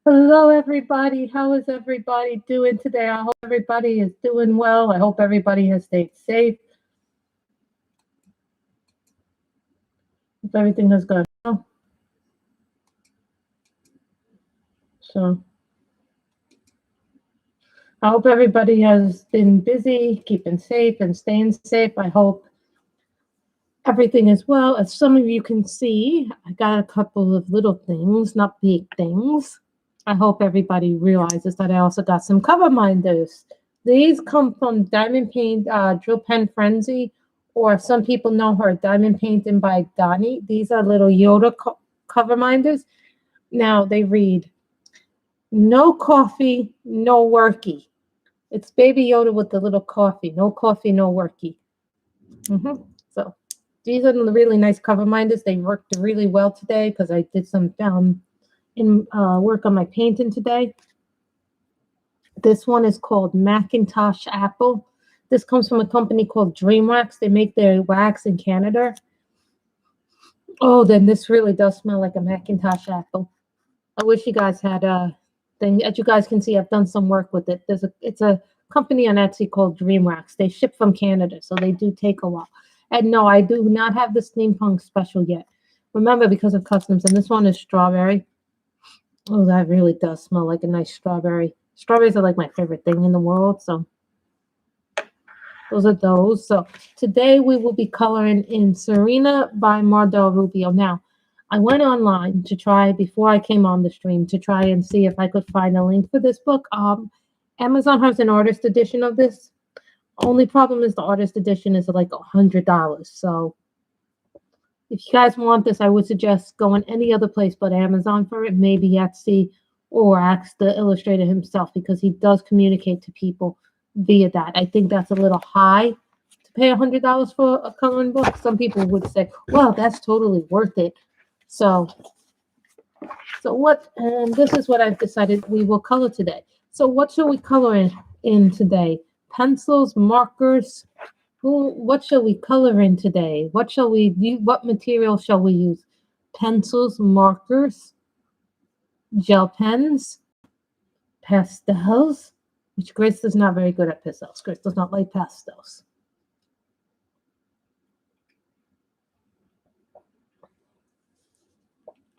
Hello, everybody. How is everybody doing today? I hope everybody is doing well. I hope everybody has stayed safe. Hope everything has gone well. So I hope everybody has been busy, keeping safe and staying safe. I hope everything is well. As some of you can see, I got a couple of little things, not big things. I hope everybody realizes that I also got some cover minders. These come from Diamond Paint Drill Pen Frenzy, or some people know her, Diamond Painting by Donnie. These are little Yoda cover minders. Now they read, "No coffee, no worky." It's Baby Yoda with the little coffee. No coffee, no worky. So these are the really nice cover minders. They worked really well today because I did some work on my painting today. This one is called Macintosh Apple. This comes from a company called Dream Wax. They make their wax in Canada. Oh, then this really does smell like a Macintosh apple. I wish you guys had then as you guys can see, I've done some work with it. It's a company on Etsy called Dream Wax. They ship from Canada, so they do take a while. And no, I do not have the steampunk special yet. Remember, because of customs, and this one is strawberry. Oh, that really does smell like a nice strawberry. Strawberries are like my favorite thing in the world, so those are those. So today we will be coloring in Sirena by Mardel Rubio. Now, I went online to try, before I came on the stream, to try and see if I could find a link for this book. Amazon has an artist edition of this. Only problem is the artist edition is like $100. So if you guys want this, I would suggest going any other place but Amazon for it, maybe Etsy, or ask the illustrator himself, because he does communicate to people via that. I think that's a little high to pay $100 for a coloring book. Some people would say, well, that's totally worth it. So this is what I've decided we will color today. So what shall we color in today? Pencils, markers. What shall we color in today? What shall we use? What material shall we use? Pencils, markers, gel pens, pastels, which Grace is not very good at pastels. Grace does not like pastels.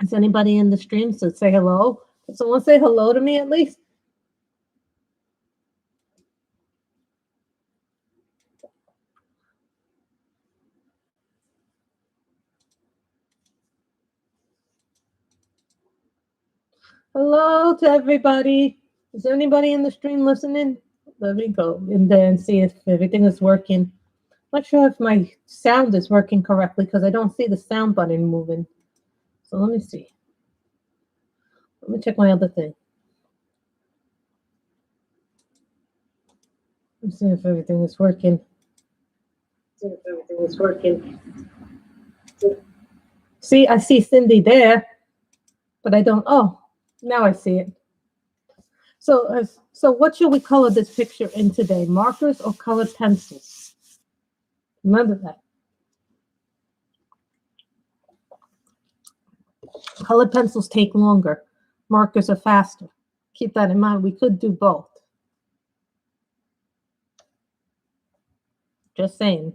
Is anybody in the stream? So say hello. Can someone say hello to me at least? Hello to everybody. Is anybody in the stream listening? Let me go in there and see if everything is working. I'm not sure if my sound is working correctly because I don't see the sound button moving. So let me see. Let me check my other thing. Let's see if everything is working. See, I see Cindy there, but I don't. Oh, now I see it. So what should we color this picture in today? Markers or colored pencils? Remember that. Colored pencils take longer. Markers are faster. Keep that in mind. We could do both. Just saying.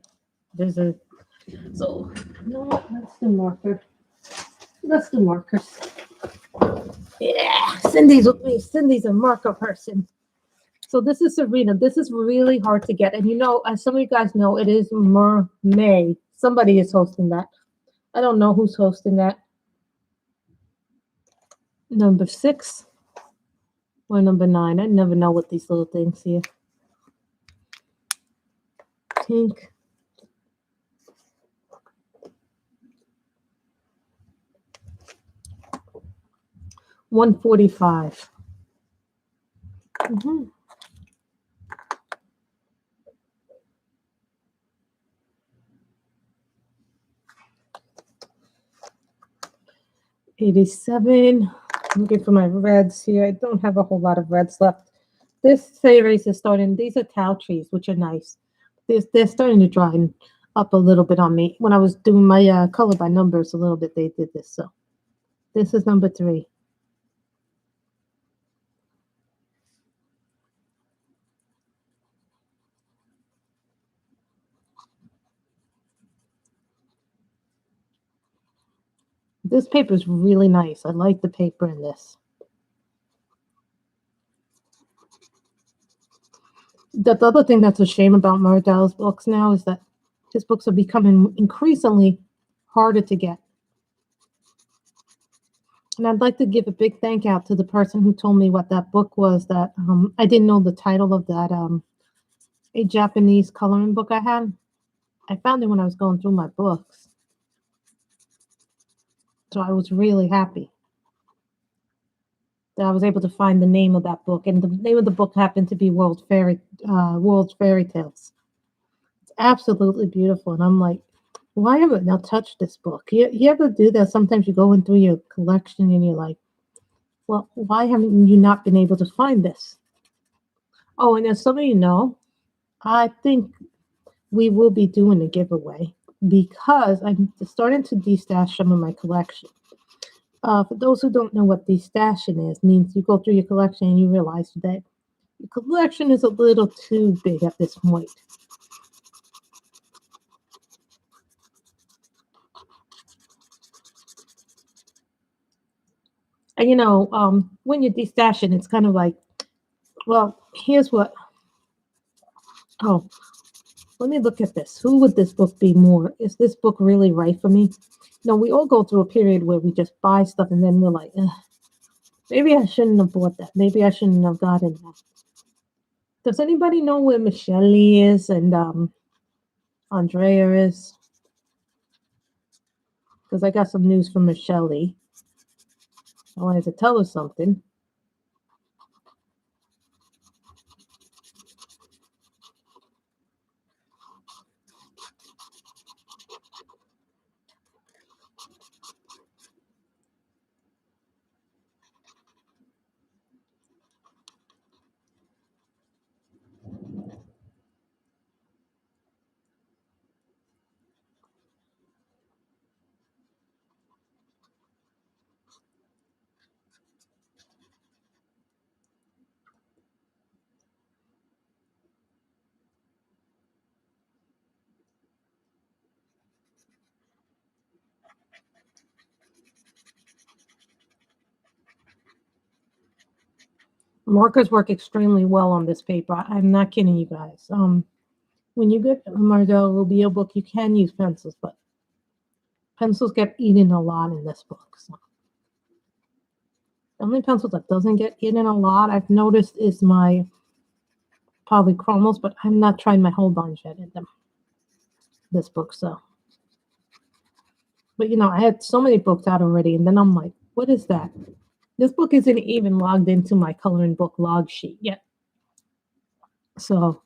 So, you know what? Let's do marker. Let's do markers. Yeah, Cindy's with me. Cindy's a marker person. So this is Sirena. This is really hard to get. And you know, as some of you guys know, it is May. Somebody is hosting that. I don't know who's hosting that. Number 6 or number 9. I never know what these little things here. Pink. $145. Mm-hmm. $87. I'm looking for my reds here. I don't have a whole lot of reds left. This series is starting. These are towel trees, which are nice. They're starting to dry up a little bit on me. When I was doing my color by numbers a little bit, they did this. So this is number 3. This paper is really nice. I like the paper in this. The other thing that's a shame about Mardel's books now is that his books are becoming increasingly harder to get. And I'd like to give a big thank out to the person who told me what that book was. That I didn't know the title of that a Japanese coloring book I had. I found it when I was going through my books, so I was really happy that I was able to find the name of that book, and the name of the book happened to be World's Fairy Tales. It's absolutely beautiful, and I'm like, why haven't I not touched this book? You ever do that? Sometimes you go in through your collection and you're like, well, why haven't you not been able to find this? Oh, and as some of you know, I think we will be doing a giveaway because I'm starting to destash some of my collection. For those who don't know what destashing is, means you go through your collection and you realize that your collection is a little too big at this point. And when you're destashing, it's kind of like, well, here's what. Oh, let me look at this. Who would this book be more? Is this book really right for me? No, we all go through a period where we just buy stuff and then we're like, maybe I shouldn't have bought that. Maybe I shouldn't have gotten that. Does anybody know where Michelle is and Andrea is? Because I got some news from Michelle. I wanted to tell her something. Markers work extremely well on this paper. I'm not kidding you guys. When you get a Mardel Rubio book, you can use pencils, but pencils get eaten a lot in this book. So. The only pencil that doesn't get eaten a lot, I've noticed, is my polychromals, but I'm not trying my whole bunch yet in them. This book, so. But I had so many books out already, and then I'm like, what is that? This book isn't even logged into my coloring book log sheet yet. So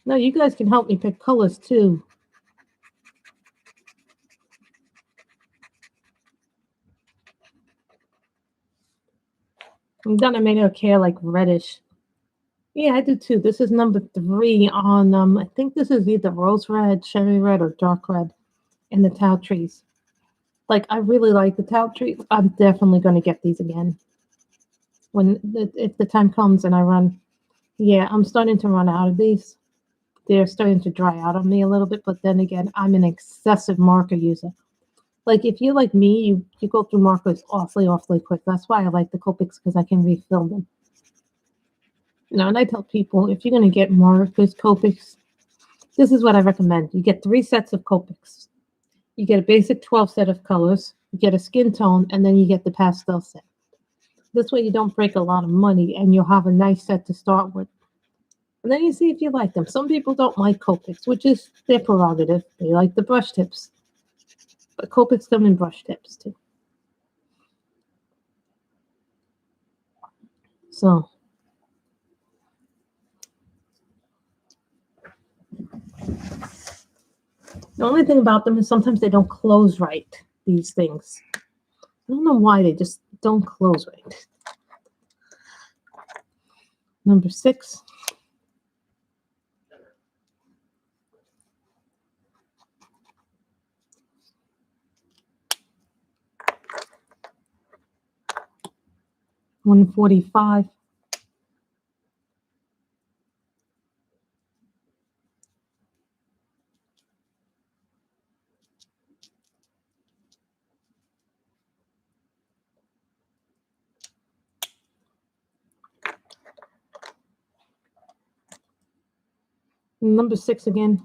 no, you guys can help me pick colors too. I'm gonna make it hair like reddish. Yeah, I do too. This is number 3 on I think this is either rose red, cherry red, or dark red in the tau trees. Like I really like the tau trees. I'm definitely gonna get these again. If the time comes and I run. Yeah, I'm starting to run out of these. They're starting to dry out on me a little bit, but then again, I'm an excessive marker user. Like if you're like me, you go through markers awfully quick. That's why I like the Copics, because I can refill them. And I tell people, if you're going to get markers, Copics, this is what I recommend. You get 3 sets of Copics. You get a basic 12 set of colors, you get a skin tone, and then you get the pastel set. This way you don't break a lot of money, and you'll have a nice set to start with. And then you see if you like them. Some people don't like Copics, which is their prerogative. They like the brush tips. But Copics come in brush tips too. So the only thing about them is sometimes they don't close right, these things. don't know why they just don't close right. Number 6. $145. Number 6 again.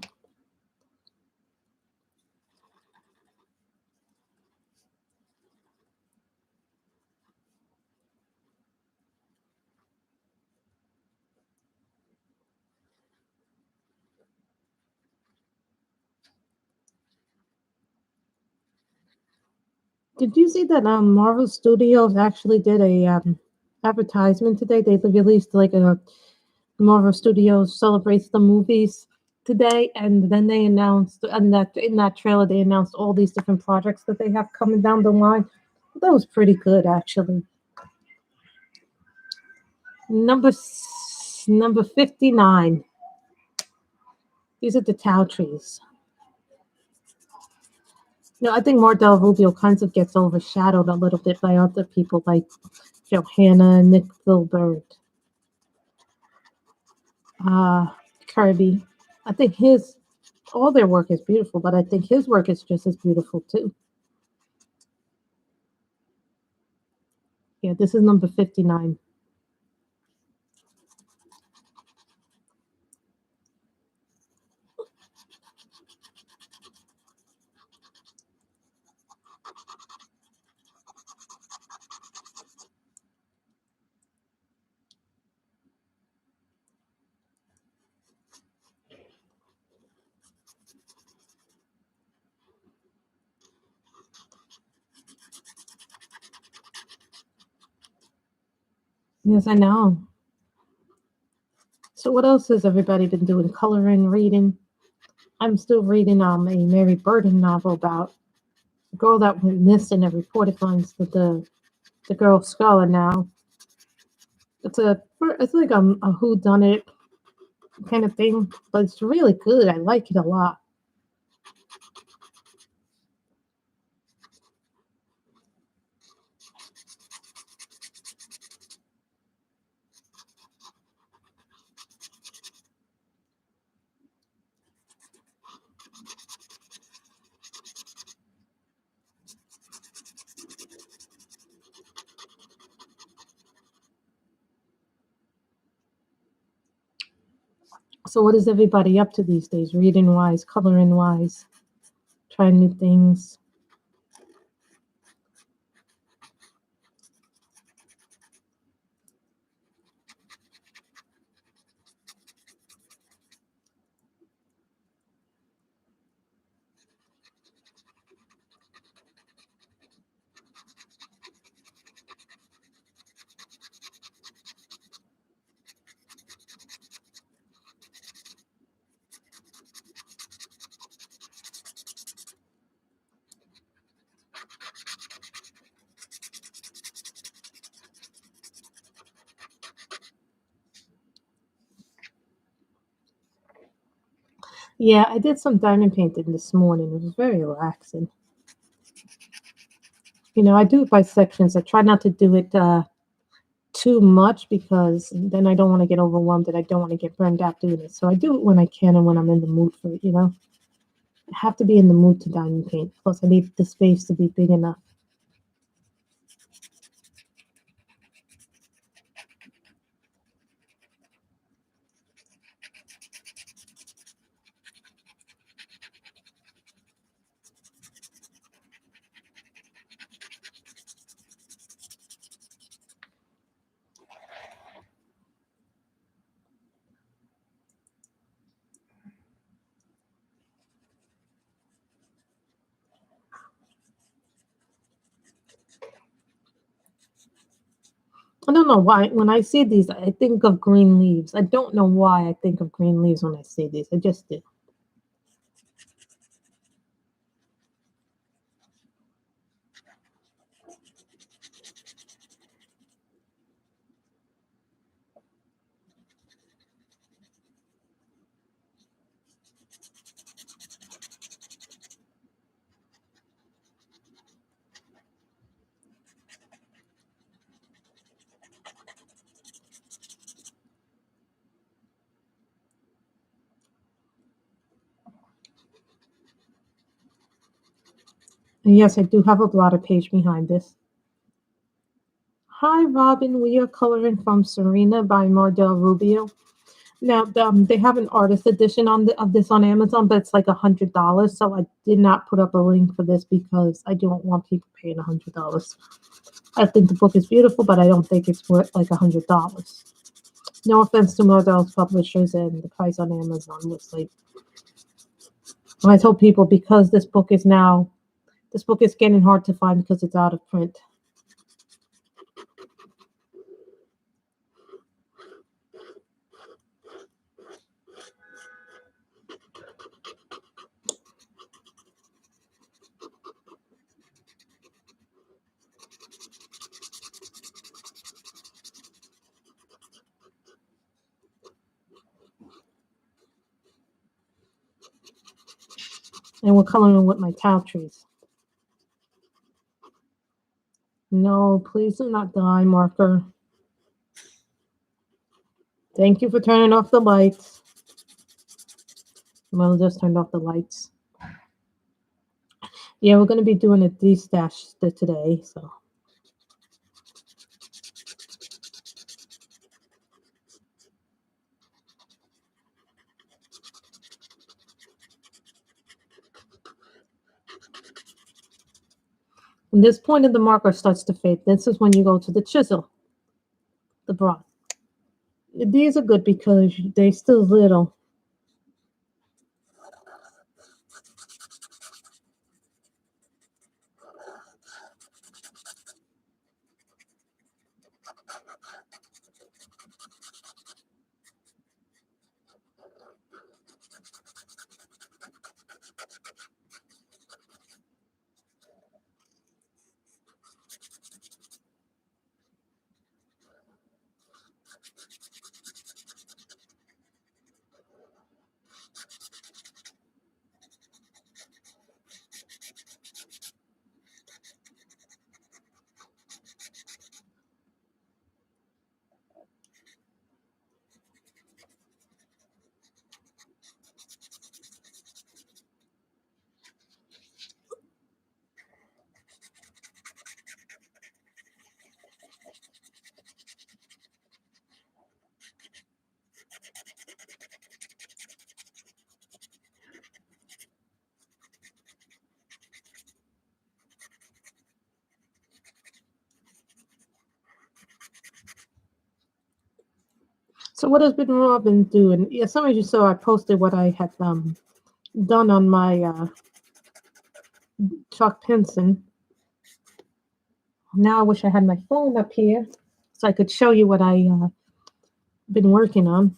Did you see that Marvel Studios actually did a advertisement today? They released like a Marvel Studios celebrates the movies today, and then they announced, and that in that trailer they announced all these different projects that they have coming down the line. That was pretty good, actually. Number 59. These are the Tau trees. No, I think Mardel Rubio kind of gets overshadowed a little bit by other people like Johanna, Nick Filbert, Kirby. I think all their work is beautiful, but I think his work is just as beautiful too. Yeah, this is number 59. Yes, I know. So what else has everybody been doing? Coloring, reading? I'm still reading a Mary Burton novel about a girl that went missing and reported finds that the girl scholar now. It's like a whodunit kind of thing, but it's really good. I like it a lot. So what is everybody up to these days? Reading wise, coloring wise, trying new things. Yeah, I did some diamond painting this morning. It was very relaxing. I do it by sections. I try not to do it too much because then I don't want to get overwhelmed and I don't want to get burned out doing it. So I do it when I can and when I'm in the mood for it. I have to be in the mood to diamond paint. Plus, I need the space to be big enough. I don't know why. When I see these, I think of green leaves. I don't know why I think of green leaves when I see these. I just do. And yes, I do have a blotter page behind this. Hi, Robin. We are coloring from Sirena by Mardel Rubio. Now, they have an artist edition of this on Amazon, but it's like $100. So I did not put up a link for this because I don't want people paying $100. I think the book is beautiful, but I don't think it's worth like $100. No offense to Mardel's publishers, and the price on Amazon was like. And I told people because this book is getting hard to find because it's out of print. And we're coloring with my towel trees. No, please do not die, marker. Thank you for turning off the lights. Mother just turned off the lights. Yeah, we're going to be doing a de-stash today, so. When this point of the marker starts to fade, this is when you go to the chisel, the broad. These are good because they're still little. So what has been Robin doing? Yeah, some of you saw I posted what I had done on my chalk pencil. Now I wish I had my phone up here so I could show you what I been working on.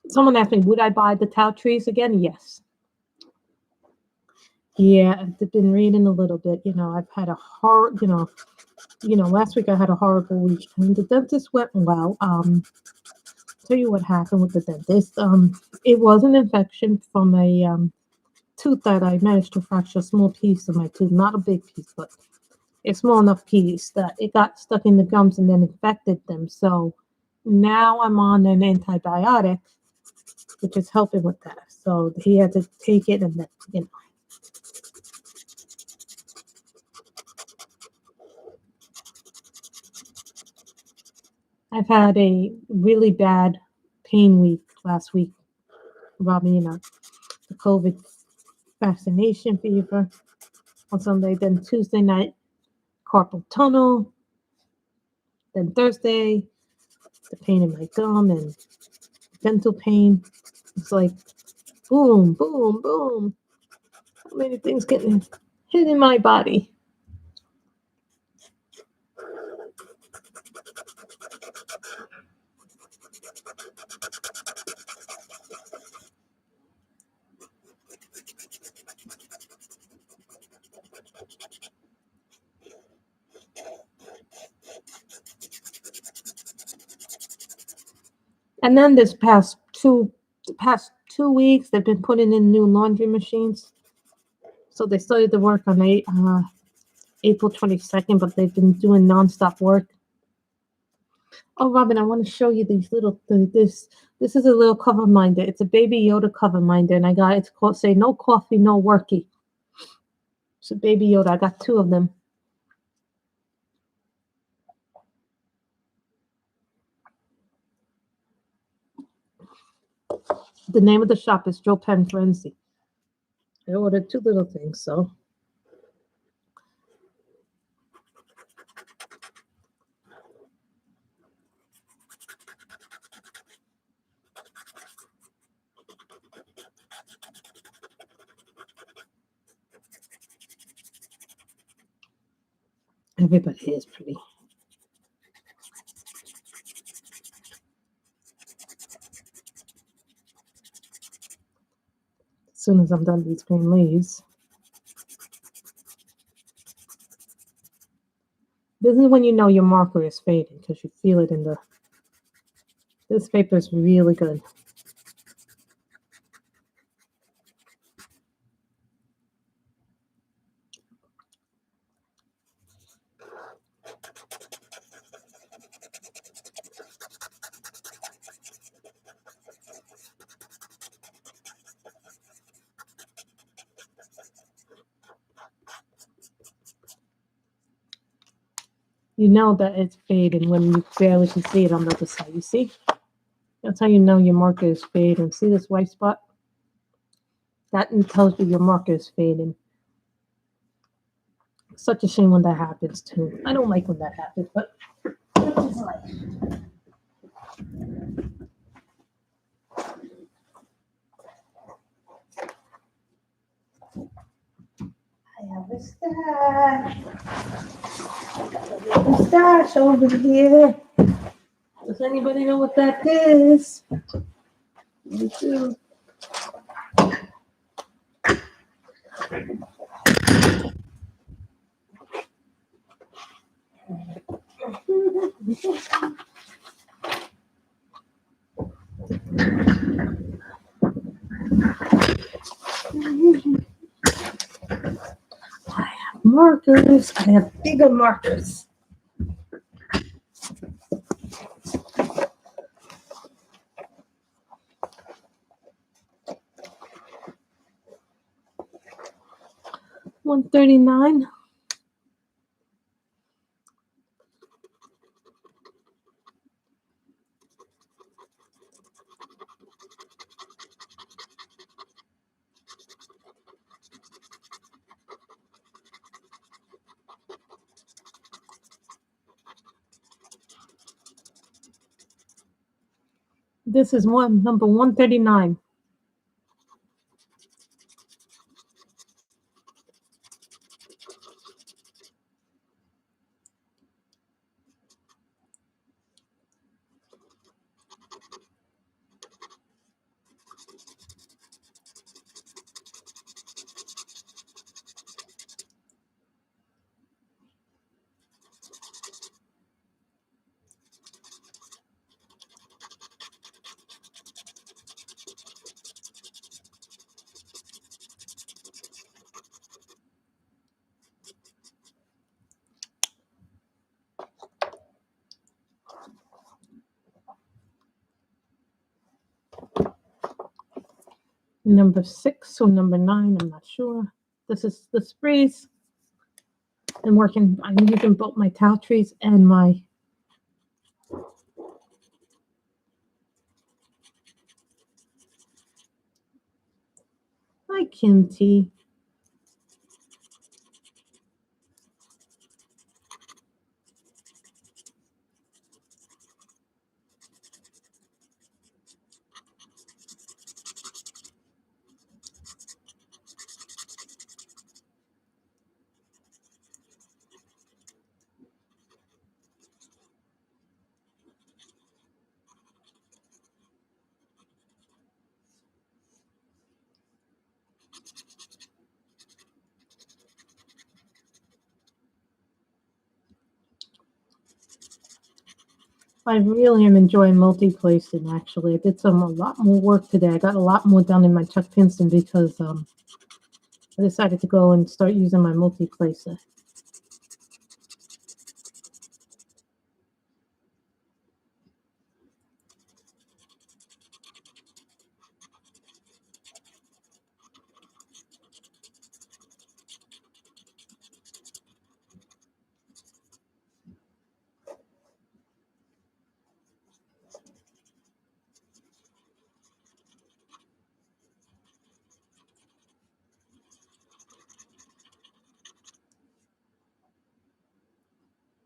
Someone asked me, would I buy the towel trees again? Yes. Yeah, I've been reading a little bit. I've had a hard, last week I had a horrible week, and the dentist went well. Tell you what happened with the dentist. It was an infection from a tooth that I managed to fracture a small piece of my tooth, not a big piece, but a small enough piece that it got stuck in the gums and then infected them. So now I'm on an antibiotic, which is helping with that. So he had to take it, and then. I've had a really bad pain week last week, Robin, the COVID vaccination fever on Sunday, then Tuesday night, carpal tunnel, then Thursday, the pain in my gum and dental pain. It's like boom, boom, boom. How many things getting hit in my body? And then the past 2 weeks, they've been putting in new laundry machines. So they started to work on April 22nd, but they've been doing nonstop work. Oh, Robin, I want to show you these little this. This is a little cover minder. It's a Baby Yoda cover minder, and I got it's called say no coffee, no worky. It's a Baby Yoda. I got 2 of them. The name of the shop is Joe Penn Frenzy. I ordered 2 little things, so. Everybody is pretty. As soon as I'm done these green leaves. This is when you know your marker is fading because you feel it in the. This paper is really good. You know that it's fading when you barely can see it on the other side. You see? That's how you know your marker is fading. See this white spot? That tells you your marker is fading. Such a shame when that happens too. I don't like when that happens, but it's life. I have a stash. A stash over here. Does anybody know what that is? Me too. I have markers. I have bigger markers. $139. This is number 139. Number 6 or number 9, I'm not sure. This is the sprays. I'm using both my towel trees and my Kim tea. I really am enjoying multi-placing, actually. I did a lot more work today. I got a lot more done in my Chuck Pinston because I decided to go and start using my multi-placer.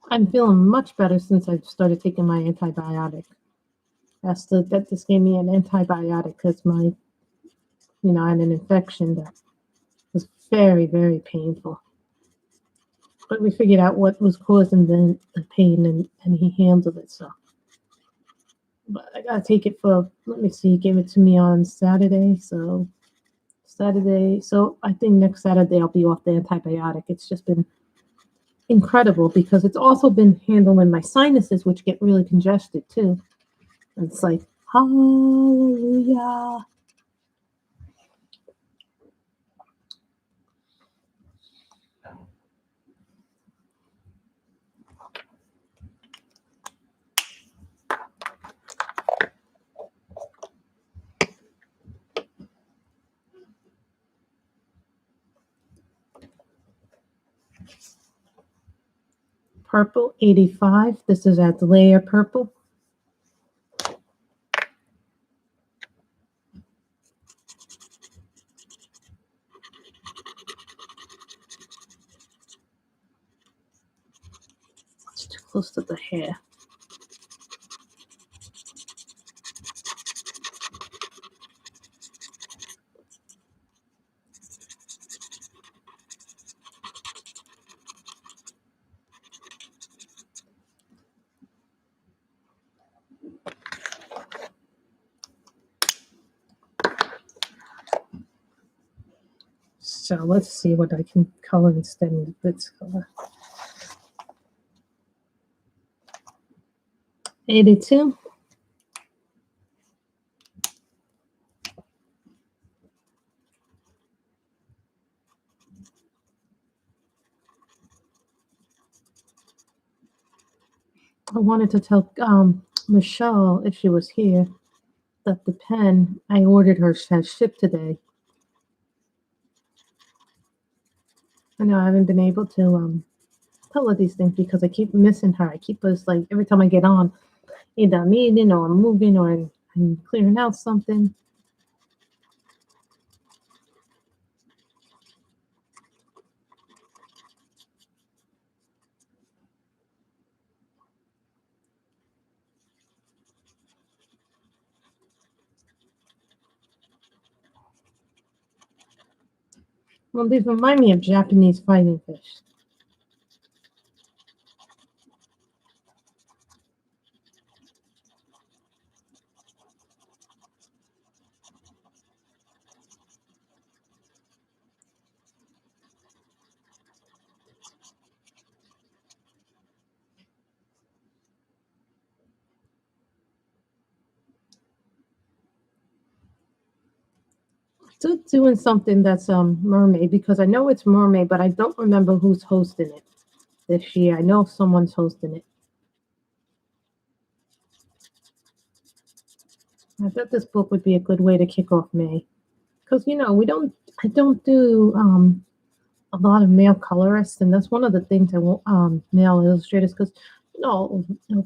I'm feeling much better since I've started taking my antibiotic. That just gave me an antibiotic because I had an infection that was very, very painful. But we figured out what was causing the pain, and he handled it. So, but I gotta take it for. Let me see. He gave it to me on Saturday. So Saturday. So I think next Saturday I'll be off the antibiotic. It's just been incredible because it's also been handling my sinuses, which get really congested too. And it's like hallelujah. Purple 85. This is at layer purple. It's too close to the hair. So let's see what I can color instead of this color. 82. I wanted to tell Michelle, if she was here, that the pen I ordered her has shipped today. I know I haven't been able to tell her these things because I keep missing her. I keep us like every time I get on, either I'm eating or I'm moving or I'm clearing out something. Well, these remind me of Japanese fighting fish. Still doing something that's mermaid because I know it's mermaid, but I don't remember who's hosting it this year. I know someone's hosting it. I thought this book would be a good way to kick off May because I don't do a lot of male colorists, and that's one of the things I want male illustrators because a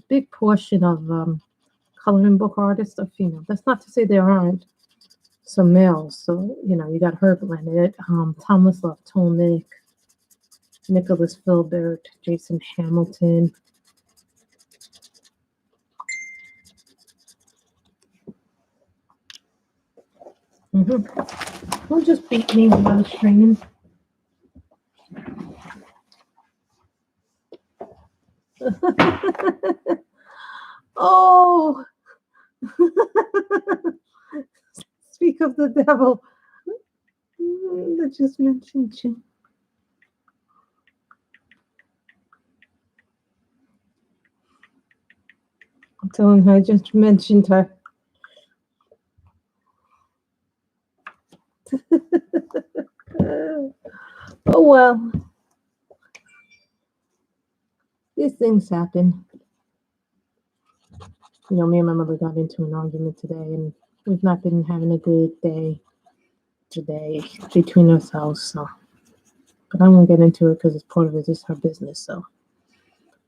big portion of coloring book artists are female. That's not to say there aren't some males. So you got Herb Leonard, Thomas Love Tomic, Nicholas Filbert, Jason Hamilton. Don't just beat me when I was training. Oh, speak of the devil. I just mentioned you. I'm telling her I just mentioned her. Oh well, these things happen. Me and my mother got into an argument today, and we've not been having a good day today between ourselves. So, but I won't get into it because it's part of it. It's her business. So,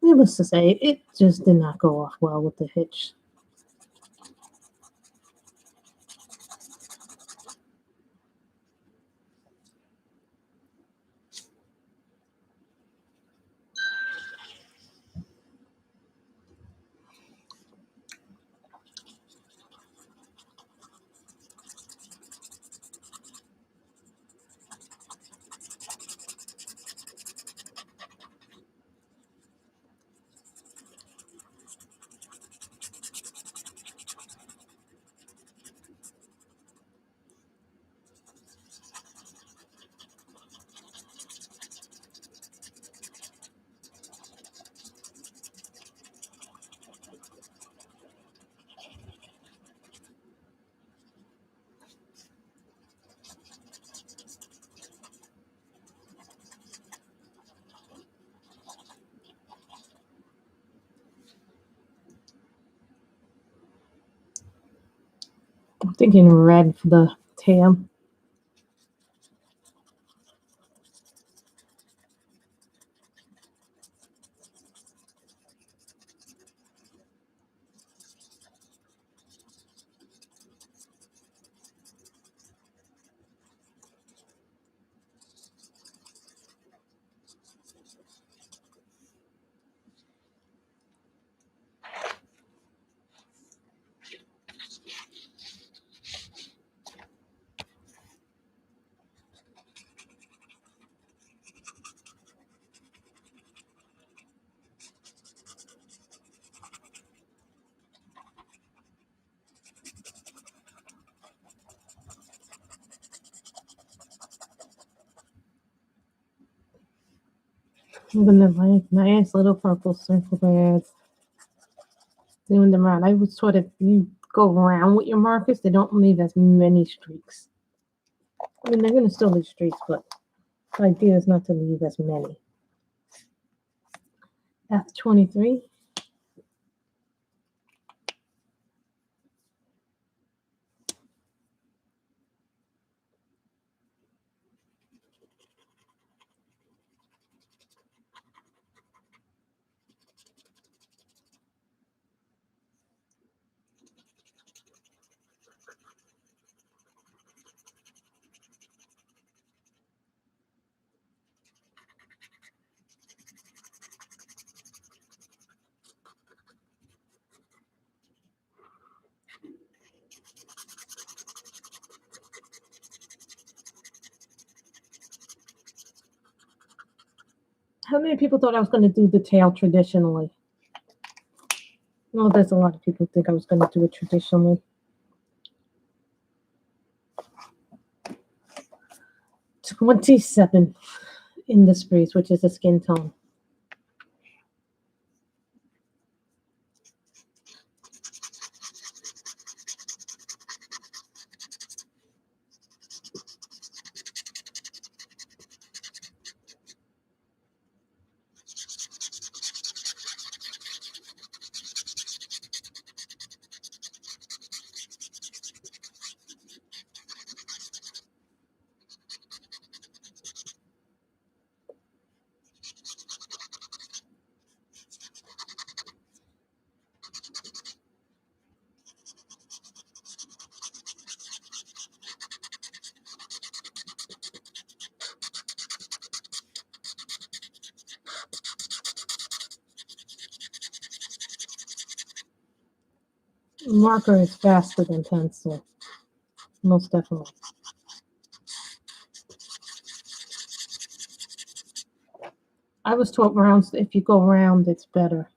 needless to say, it just did not go off well with the hitch. I'm thinking red for the tail. I'm gonna like nice little purple circle bears. Doing them around. I would sort of you go around with your markers. They don't leave as many streaks. I mean, they're gonna still leave streaks, but the idea is not to leave as many. F23. How many people thought I was going to do the tail traditionally? Well, there's a lot of people think I was going to do it traditionally. 27 in this breeze, which is a skin tone. Marker is faster than pencil, most definitely. I was taught rounds, if you go round, it's better.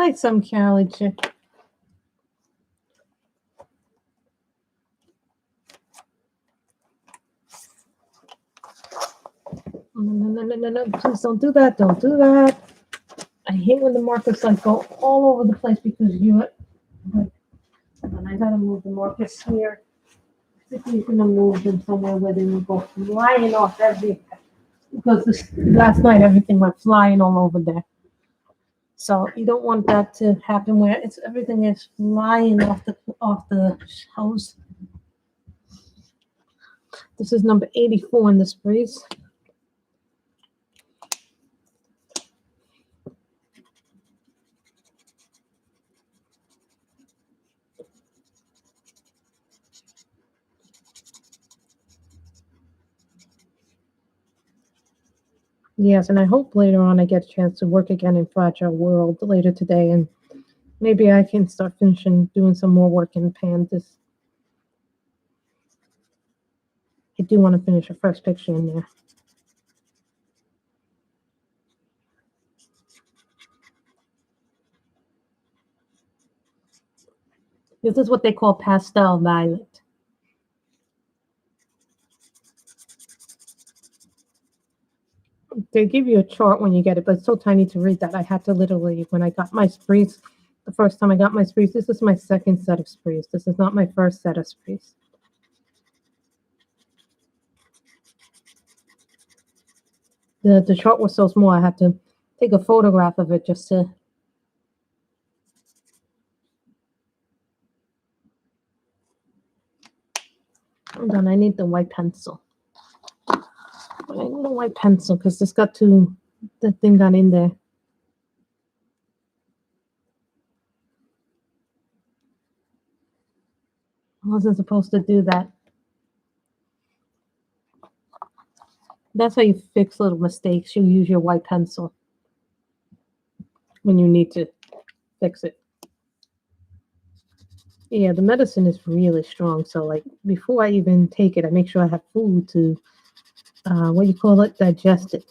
Hi, some Cali chick. No, please don't do that. Don't do that. I hate when the markers like go all over the place because you. Like, and I gotta move the markers here. I think you're gonna move them somewhere where they will go flying off everywhere. Because last night everything went flying all over there. So you don't want that to happen where everything is flying off the shelves. This is number 84 in the sprays. Yes, and I hope later on I get a chance to work again in Fragile World later today, and maybe I can start doing some more work in pan. I do want to finish the first picture in there. This is what they call pastel violet. They give you a chart when you get it, but it's so tiny to read that I had to literally, when I got my sprees, the first time I got my sprees, this is my second set of sprees. This is not my first set of sprees. The chart was so small, I had to take a photograph of it just to. Hold on, I need the white pencil. I need a white pencil because this got the thing got in there. I wasn't supposed to do that. That's how you fix little mistakes. You use your white pencil when you need to fix it. Yeah, the medicine is really strong. So, like, before I even take it, I make sure I have food to, what do you call it, digest it.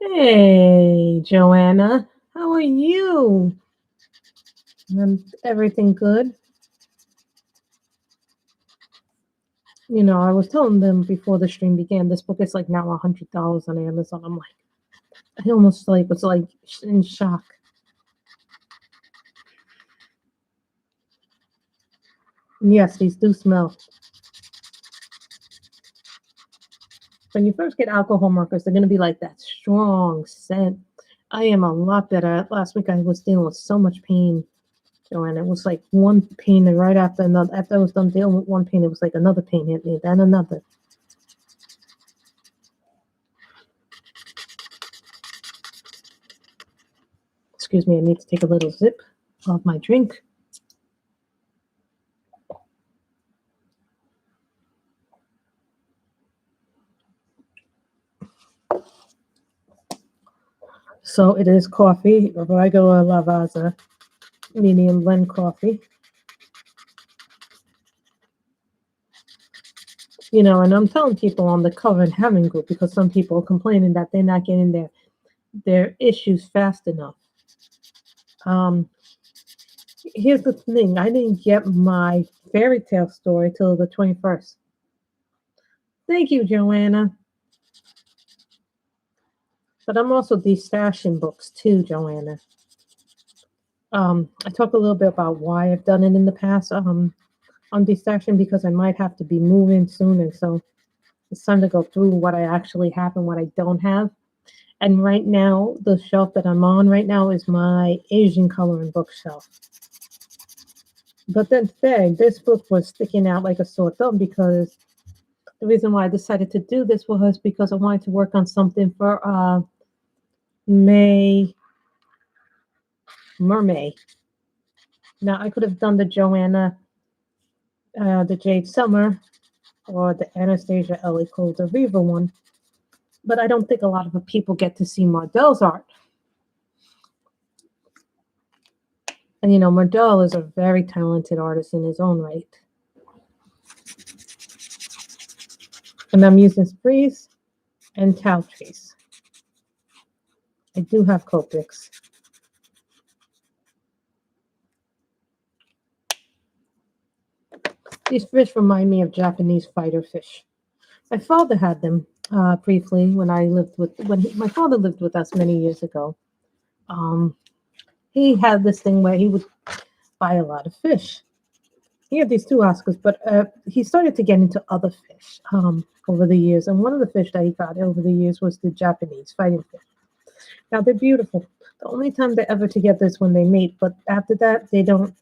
Hey, Joanna, how are you? Everything good? You know, I was telling them before the stream began, this book is like now $100 on Amazon. I'm like, I almost was like in shock. Yes, these do smell. When you first get alcohol markers, they're going to be like that strong scent. I am a lot better. Last week I was dealing with so much pain, Joanna. It was like one pain, and right after another, after I was done dealing with one pain, it was like another pain hit me, then another. Excuse me, I need to take a little sip of my drink. So it is coffee, regular Lavazza, medium blend coffee. You know, and I'm telling people on the Cover and Heaven group because some people are complaining that they're not getting their issues fast enough. Here's the thing. I didn't get my fairy tale story till the 21st. Thank you, Joanna. But I'm also destashing books too, Joanna. I talk a little bit about why I've done it in the past. on destashing because I might have to be moving soon, and so it's time to go through what I actually have and what I don't have. And right now, the shelf that I'm on right now is my Asian coloring bookshelf. But then today, this book was sticking out like a sore thumb because the reason why I decided to do this was because I wanted to work on something for May Mermaid. Now I could have done the Joanna, the Jade Summer, or the Anastasia Ellie Cole the Viva one, but I don't think a lot of people get to see Mardel's art. And Mardel is a very talented artist in his own right. And I'm using sprays and towel trace. I do have Copics. These fish remind me of Japanese fighter fish. My father had them briefly when my father lived with us many years ago. Um, he had this thing where he would buy a lot of fish. He had these two Oscars, but he started to get into other fish over the years. And one of the fish that he got over the years was the Japanese fighting fish. Now they're beautiful. The only time they're ever together is when they mate, but after that, they don't.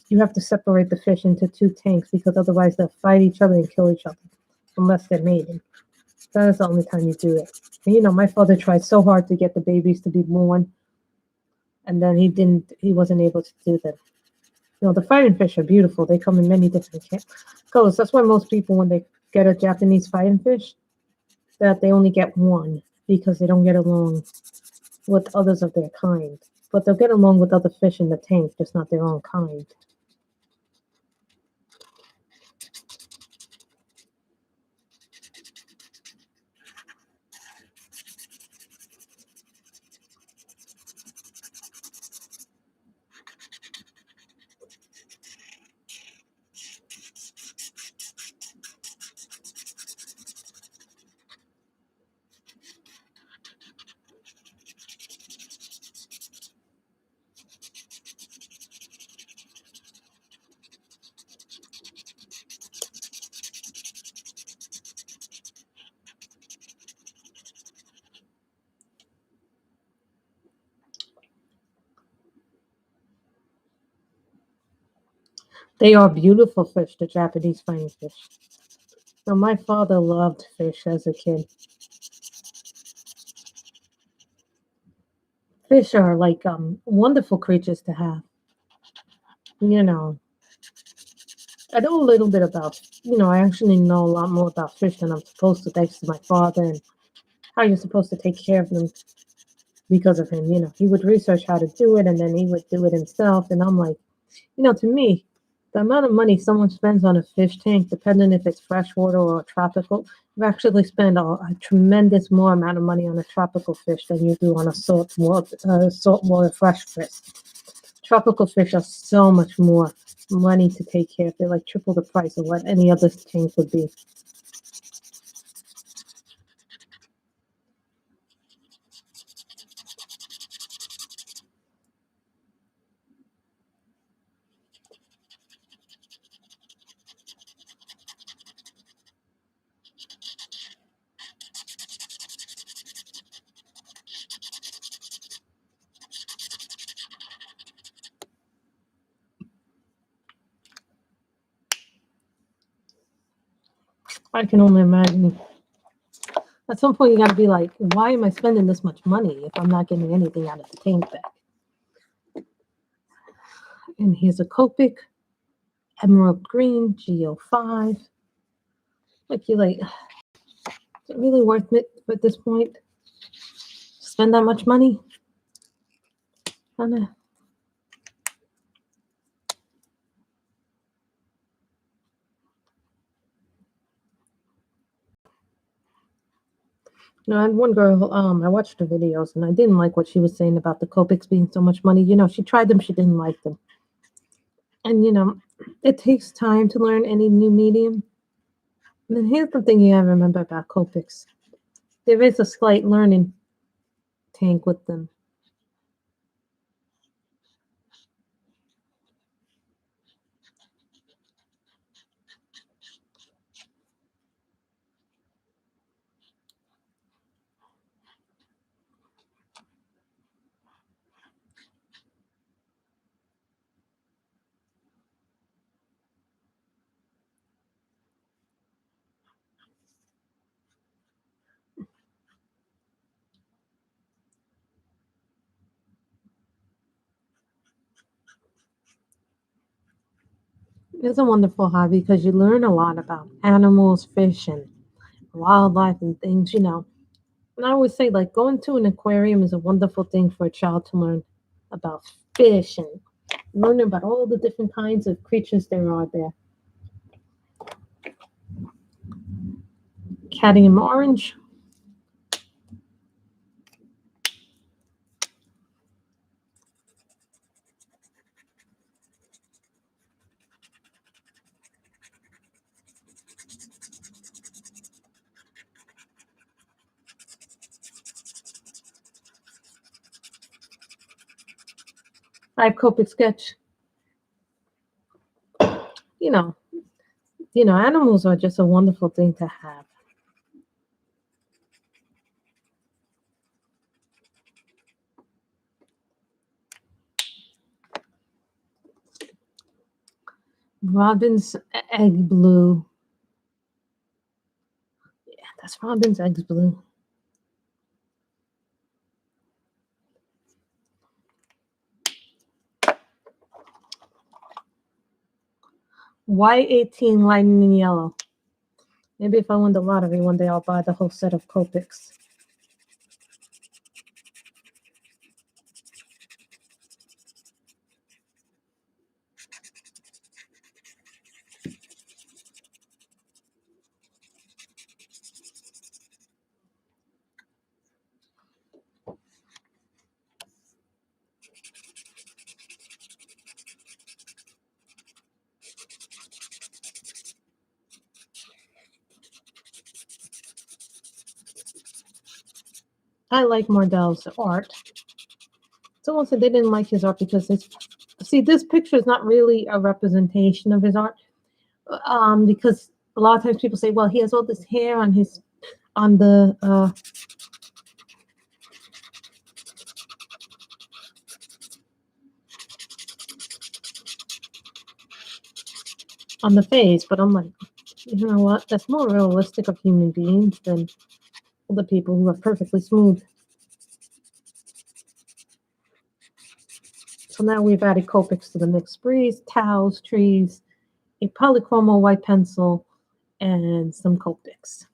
You have to separate the fish into two tanks because otherwise they'll fight each other and kill each other unless they're mating. That is the only time you do it. And, my father tried so hard to get the babies to be born, and then he wasn't able to do them. The fighting fish are beautiful. They come in many different colors. That's why most people, when they get a Japanese fighting fish, that they only get one because they don't get along with others of their kind. But they'll get along with other fish in the tank, just not their own kind. They are beautiful fish, the Japanese fighting fish. Now, my father loved fish as a kid. Fish are like wonderful creatures to have. I know a little bit about, I actually know a lot more about fish than I'm supposed to, thanks to my father and how you're supposed to take care of them because of him. He would research how to do it and then he would do it himself. And I'm like, to me, the amount of money someone spends on a fish tank, depending if it's freshwater or tropical, you actually spend a tremendous more amount of money on a tropical fish than you do on a saltwater fresh fish. Tropical fish are so much more money to take care of. They're like triple the price of what any other tank would be. I can only imagine. At some point, you got to be like, why am I spending this much money if I'm not getting anything out of the tank back? And here's a Copic, Emerald Green, GO5. You're like, is it really worth it at this point? Spend that much money? I don't know. I had one girl, I watched her videos and I didn't like what she was saying about the Copics being so much money. She tried them, she didn't like them. And, it takes time to learn any new medium. And then here's the thing you gotta remember about Copics. There is a slight learning tank with them. It's a wonderful hobby because you learn a lot about animals, fish, and wildlife and things, you know. And I always say, like, going to an aquarium is a wonderful thing for a child to learn about fish and learning about all the different kinds of creatures there are there. Cadmium orange. I have Copic sketch. You know, animals are just a wonderful thing to have. Robin's egg blue. Yeah, that's Robin's eggs blue. Y18 lightning yellow. Maybe if I win the lottery one day, I'll buy the whole set of Copics. I like Mardel's art. Someone said they didn't like his art because this picture is not really a representation of his art. Because a lot of times people say, well, he has all this hair on the on the face, but I'm like, you know what? That's more realistic of human beings than the people who are perfectly smooth. So now we've added Copics to the mix: breeze, towels, trees, a polychromo white pencil, and some Copics.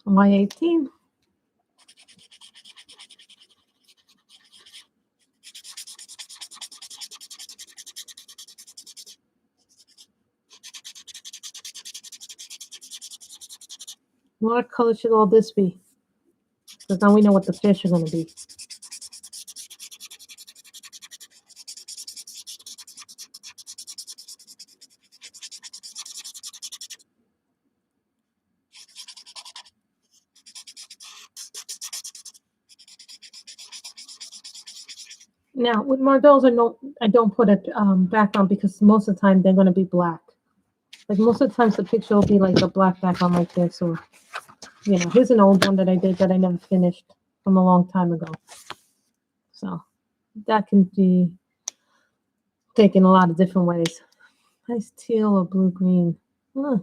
Y18. What color should all this be? Because now we know what the fish are going to be. Now with Mardels, I don't put a background because most of the time they're going to be black. Like most of the times the picture will be like a black background like this, or here's an old one that I did that I never finished from a long time ago. So that can be taken a lot of different ways. Nice teal or blue green. I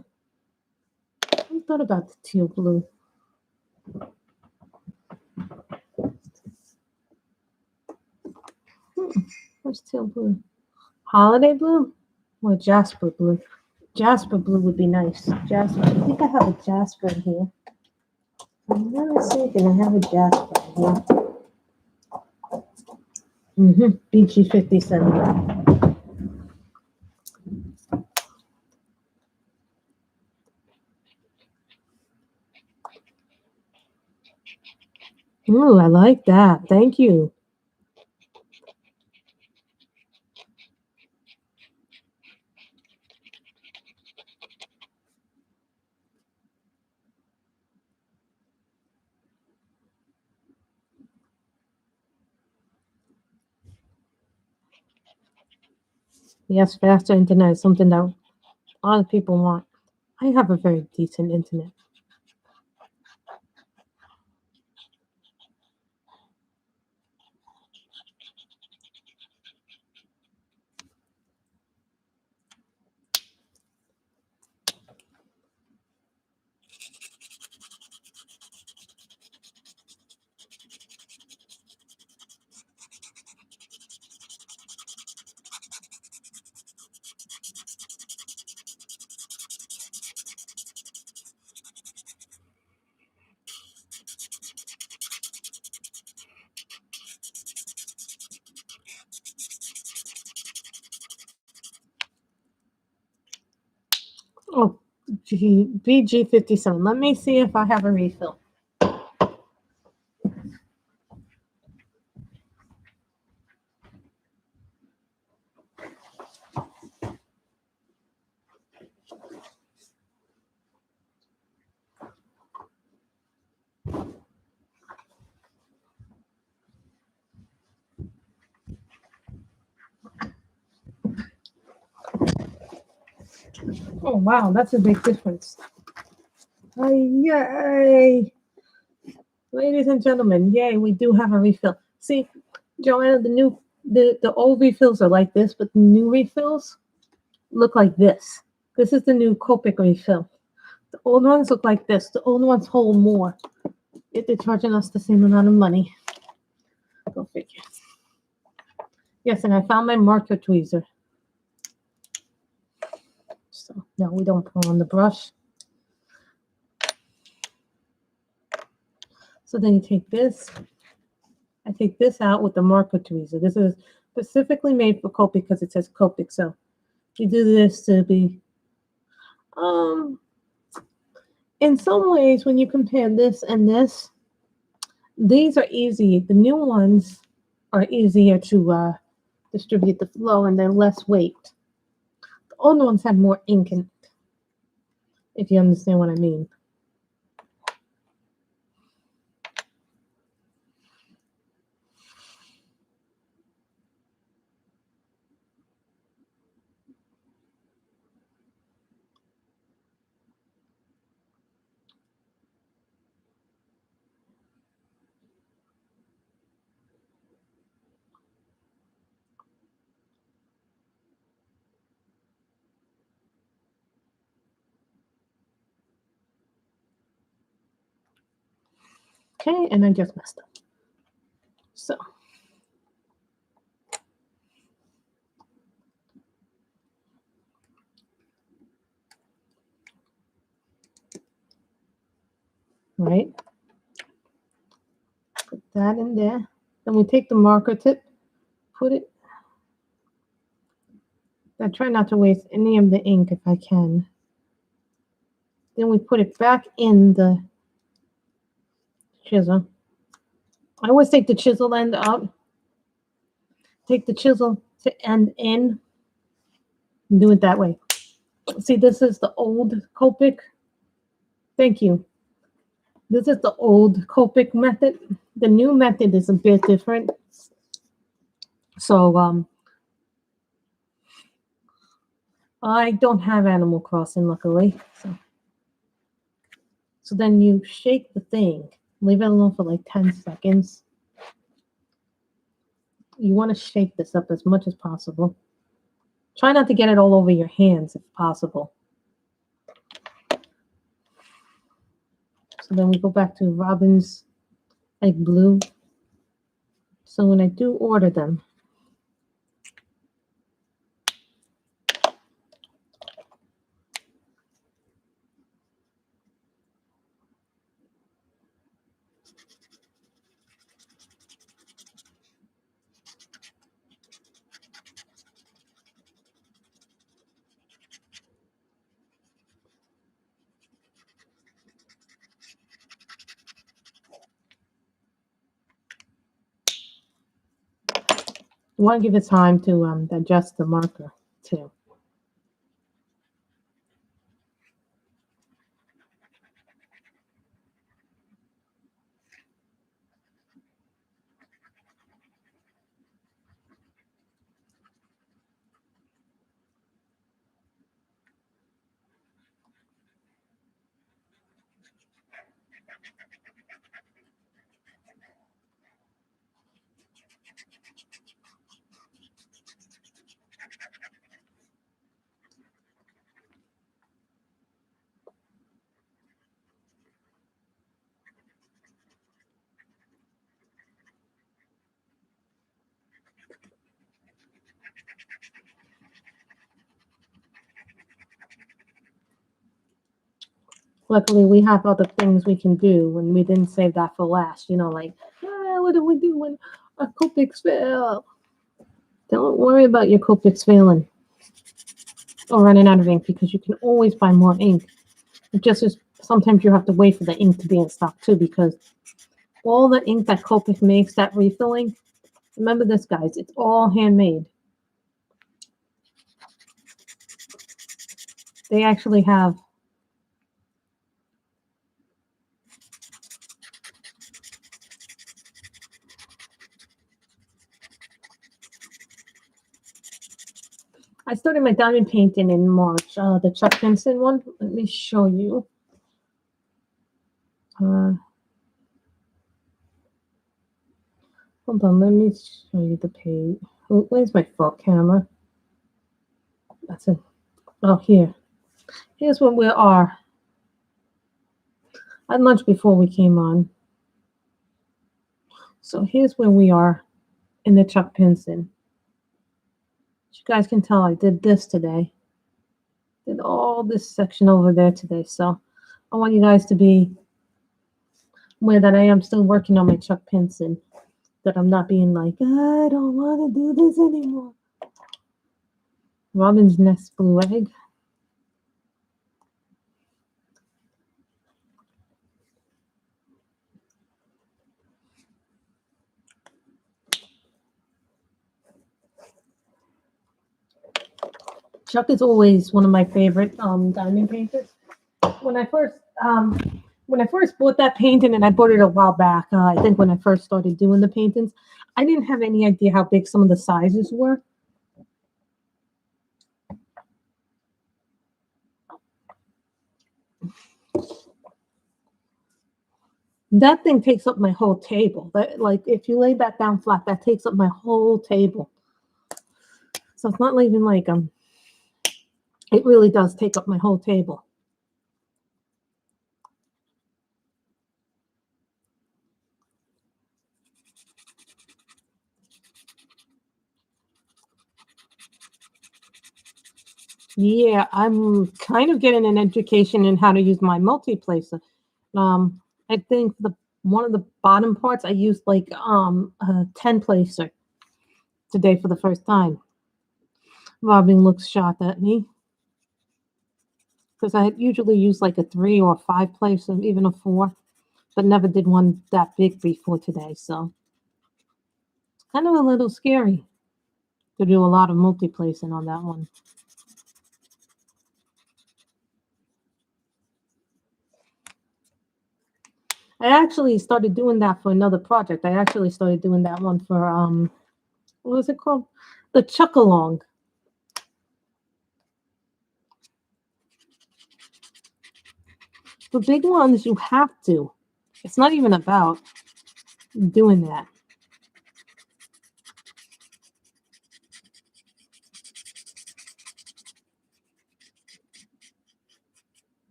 thought about the teal blue. Where's teal blue? Holiday blue or jasper blue? Jasper blue would be nice. Jasper. I think I have a jasper in here. I'm not mistaken. I have a jasper in here. BG 57. Ooh, I like that. Thank you. Yes, faster internet is something that a lot of people want. I have a very decent internet. Oh, BG57. Let me see if I have a refill. Oh, wow, that's a big difference. Yay! Ladies and gentlemen, yay, we do have a refill. See, Joanna, the old refills are like this, but the new refills look like this. This is the new Copic refill. The old ones look like this. The old ones hold more. Yet they're charging us the same amount of money. Go figure. Yes, and I found my marker tweezer. So no, we don't pull on the brush. So then you take this. I take this out with the marker tweezer. This is specifically made for Copic because it says Copic. So you do this to be in some ways, when you compare this and this, these are easy. The new ones are easier to distribute the flow and they're less weight. The old ones have more ink in it, if you understand what I mean. Okay, and I just messed up. So. Right? Put that in there. Then we take the marker tip, put it. I try not to waste any of the ink if I can. Then we put it back in the chisel. I always take the chisel end out. Take the chisel to end in. And do it that way. See, this is the old Copic. Thank you. This is the old Copic method. The new method is a bit different. So I don't have Animal Crossing, luckily. So then you shake the thing. Leave it alone for like 10 seconds. You want to shake this up as much as possible. Try not to get it all over your hands if possible. So then we go back to Robin's egg blue. So when I do order them, you want to give it time to digest the marker too. Luckily, we have other things we can do, and we didn't save that for last. Like, what do we do when our Copics fail? Don't worry about your Copics failing or running out of ink because you can always buy more ink. It just is sometimes you have to wait for the ink to be in stock too because all the ink that Copic makes, that refilling, remember this, guys, it's all handmade. They actually have I started my diamond painting in March, the Chuck Henson one. Let me show you. Hold on, let me show you the page. Oh, where's my front camera? That's it. Oh, here. Here's where we are. I had lunch before we came on. So here's where we are in the Chuck Henson. As you guys can tell, I did this today. Did all this section over there today. So I want you guys to be aware that I am still working on my Chuck Henson. That I'm not being like, I don't want to do this anymore. Robin's Nest Blue Egg. Chuck is always one of my favorite diamond painters. When I first bought that painting, and I bought it a while back, I think when I first started doing the paintings, I didn't have any idea how big some of the sizes were. That thing takes up my whole table. Like if you lay that down flat, that takes up my whole table. So it's not even like it really does take up my whole table. Yeah, I'm kind of getting an education in how to use my multi-placer. I think one of the bottom parts I used like a 10 placer today for the first time. Robin looks shocked at me because I usually use like a 3 or 5 placer, even a 4, but never did one that big before today. So it's kind of a little scary to do a lot of multi-placing on that one. I actually started doing that for another project. I actually started doing that one for what was it called? The Chuck Along. The big ones you have to. It's not even about doing that.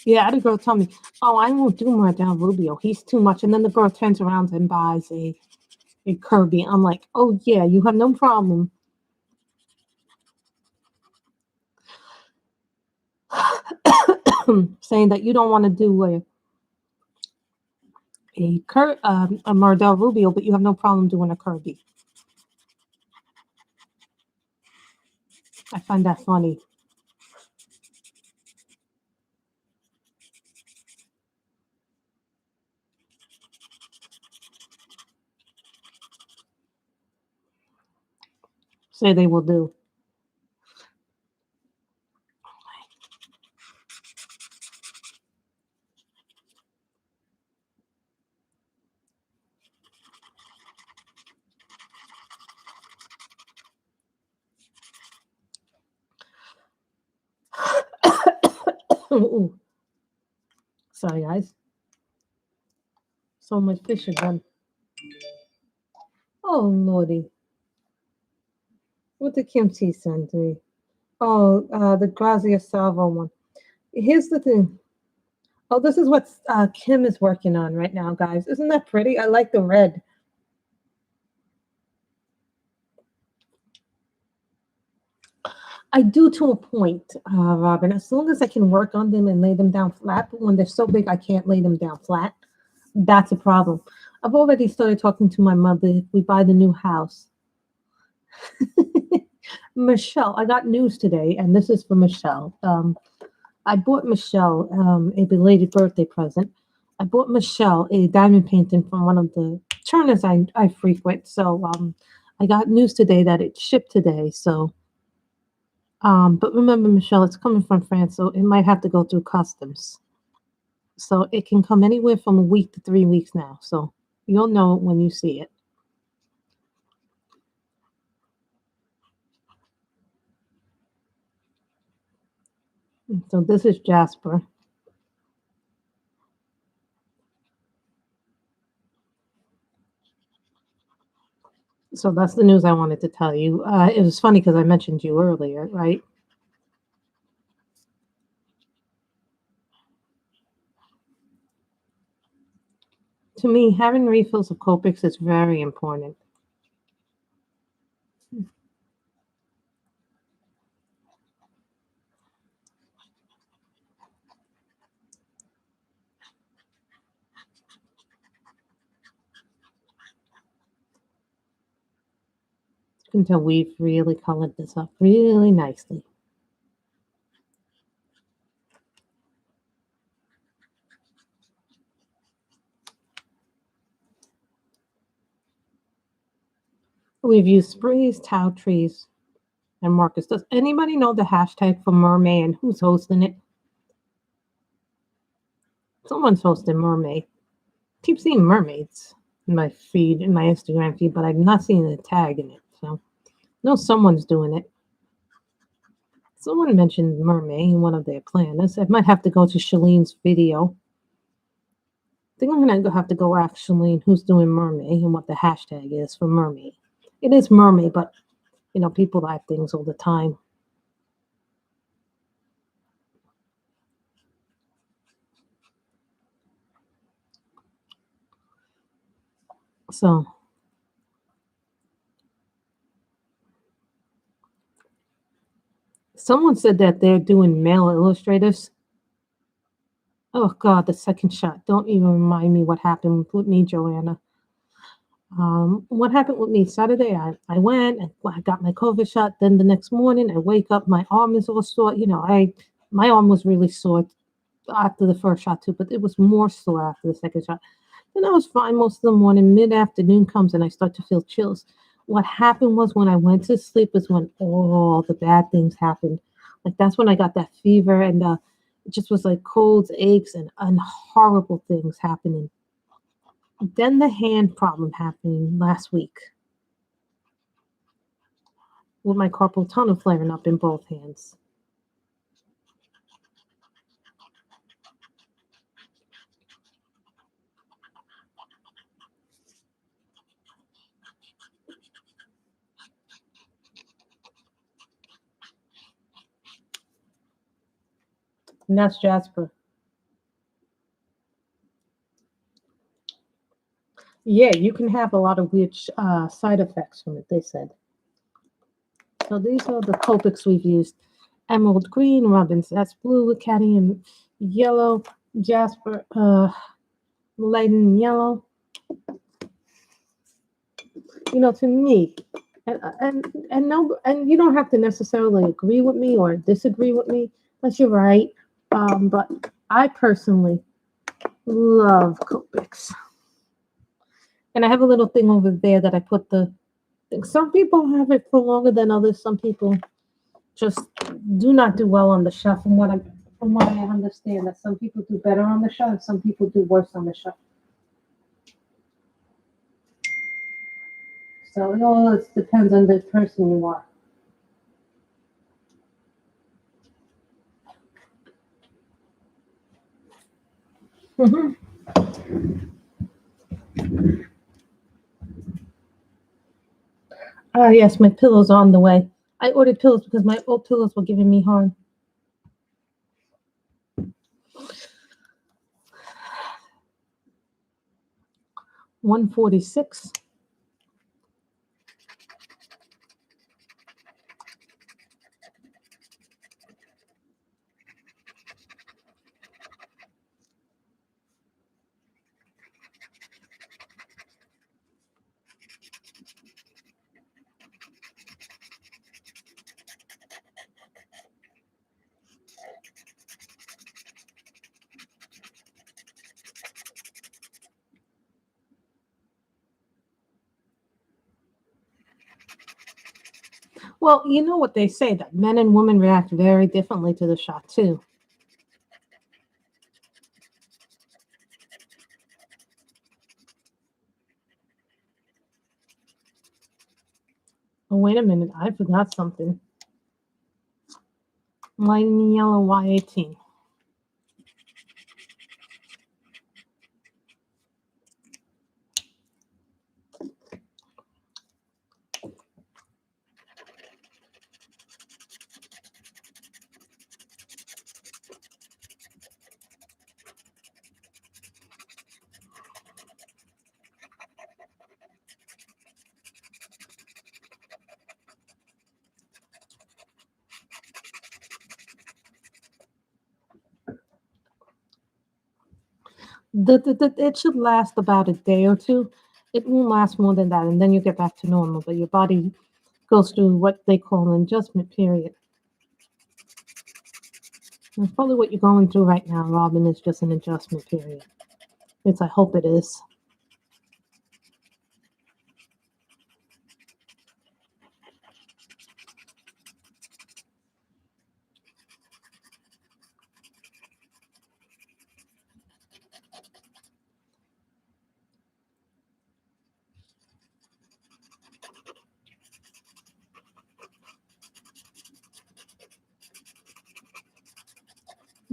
Yeah, I had a girl tell me, "Oh, I won't do Mardel Rubio. He's too much." And then the girl turns around and buys a Kirby. I'm like, "Oh yeah, you have no problem." Saying that you don't want to do a Mardel Rubio, but you have no problem doing a Kirby. I find that funny. Say they will do. Ooh. Sorry, guys. So much fish again. Oh, Lordy. What did Kim T send to me? Oh, the Grazia Salvo one. Here's the thing. Oh, this is what Kim is working on right now, guys. Isn't that pretty? I like the red. I do to a point, Robin. As long as I can work on them and lay them down flat, but when they're so big I can't lay them down flat, that's a problem. I've already started talking to my mother if we buy the new house. Michelle, I got news today, and this is for Michelle. I bought Michelle a belated birthday present. I bought Michelle a diamond painting from one of the turners I frequent. So I got news today that it shipped today. So, but remember, Michelle, it's coming from France, so it might have to go through customs. So it can come anywhere from a week to 3 weeks now. So you'll know when you see it. So this is Jasper. So that's the news I wanted to tell you. It was funny because I mentioned you earlier, right? To me, having refills of Copics is very important. You can tell we've really colored this up really nicely. We've used sprays, towel trees, and markers. Does anybody know the hashtag for mermaid and who's hosting it? Someone's hosting mermaid. Keep seeing mermaids in my feed, in my Instagram feed, but I'm not seeing the tag in it. So no, someone's doing it. Someone mentioned mermaid in one of their planners. I might have to go to Shalene's video. I think I'm gonna have to go ask Shalene who's doing mermaid and what the hashtag is for mermaid. It is mermaid, but you know, people add things all the time. So someone said that they're doing male illustrators. Oh God, the second shot. Don't even remind me what happened with me, Joanna. What happened with me Saturday? I went and I got my COVID shot. Then the next morning, I wake up, my arm is all sore. You know, my arm was really sore after the first shot too, but it was more sore after the second shot. And I was fine most of the morning. Mid afternoon comes and I start to feel chills. What happened was when I went to sleep is when all the bad things happened. Like that's when I got that fever and it just was like colds, aches, and horrible things happening. Then the hand problem happened last week with my carpal tunnel flaring up in both hands. And that's Jasper. Yeah, you can have a lot of weird side effects from it, they said. So these are the Copics we've used. Emerald green, Robin's that's blue, cadmium yellow, Jasper lighten yellow. You know, to me, and no, and you don't have to necessarily agree with me or disagree with me. But you're right. But I personally love Copics, and I have a little thing over there that I put the. Some people have it for longer than others. Some people just do not do well on the shelf. From what I understand, that some people do better on the shelf, some people do worse on the shelf. So it all depends on the person you are. Mm-hmm. Yes, my pillow's on the way. I ordered pillows because my old pillows were giving me harm. 146. Well, you know what they say that men and women react very differently to the shot too. Oh, wait a minute, I forgot something. Light and yellow Y18. It should last about a day or two. It won't last more than that, and then you get back to normal. But your body goes through what they call an adjustment period. That's probably what you're going through right now, Robin, is just an adjustment period. I hope it is.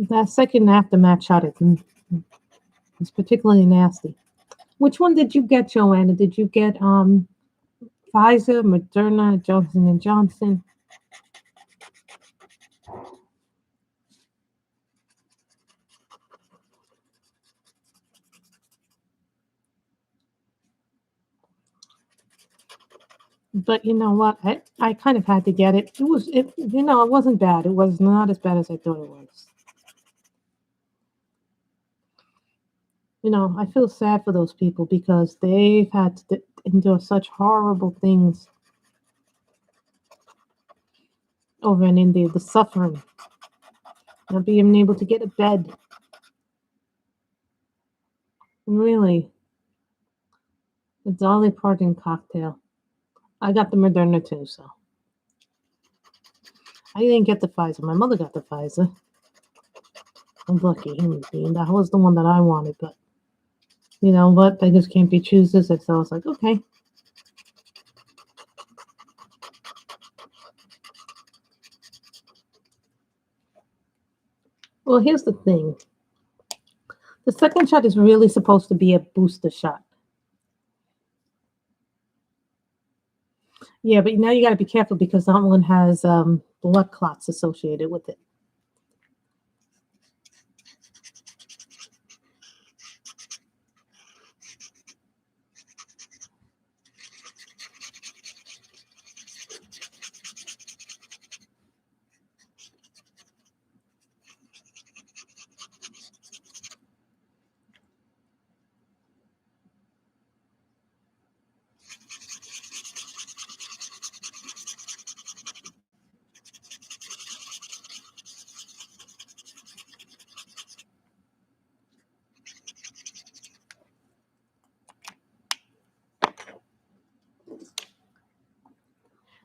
That second aftermath shot is particularly nasty. Which one did you get, Joanna? Did you get Pfizer, Moderna, Johnson and Johnson? But you know what? I kind of had to get it. It wasn't bad. It was not as bad as I thought it was. I feel sad for those people because they've had to endure such horrible things over in India, the suffering, not being able to get a bed. Really, the Dolly Parton cocktail. I got the Moderna too, so I didn't get the Pfizer. My mother got the Pfizer. I'm lucky human being. That was the one that I wanted, but you know what? Beggars can't be choosers. So I was like, okay. Well, here's the thing. The second shot is really supposed to be a booster shot. Yeah, but now you got to be careful because that one has blood clots associated with it.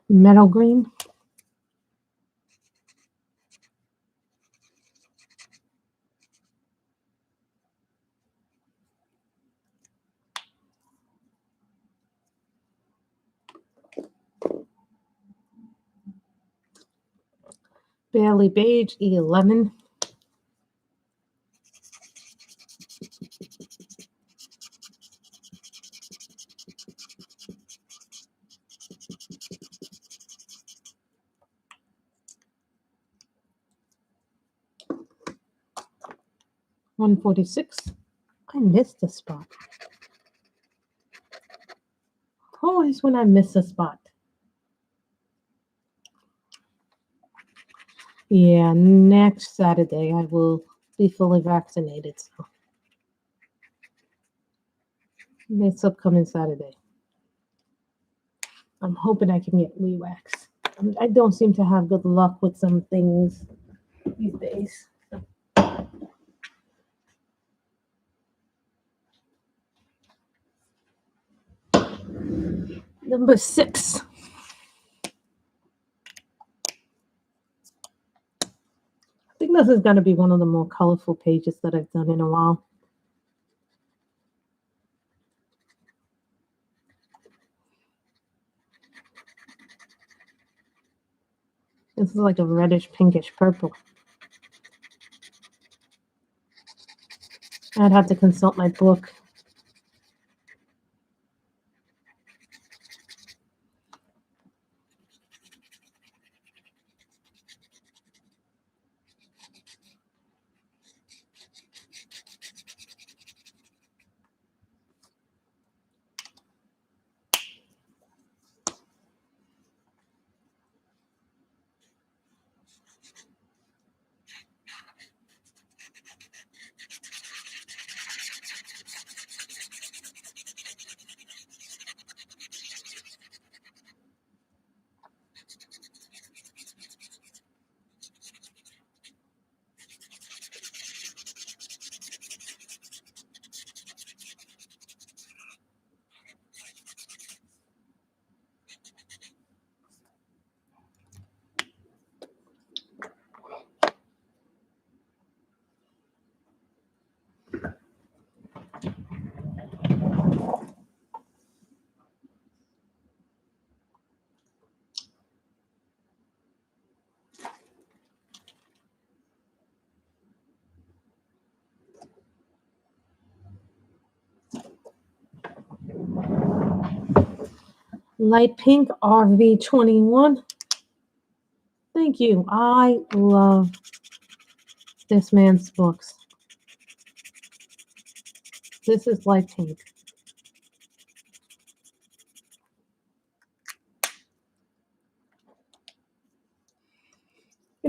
Metal green. Barely beige, E11. $146. I missed a spot. always when I miss a spot. Yeah, next Saturday I will be fully vaccinated. So this upcoming Saturday, I'm hoping I can get re-wax. I don't seem to have good luck with some things these days. Number 6. I think this is going to be one of the more colorful pages that I've done in a while. This is like a reddish, pinkish purple. I'd have to consult my book. Light pink RV21. Thank you. I love this man's books. This is light pink.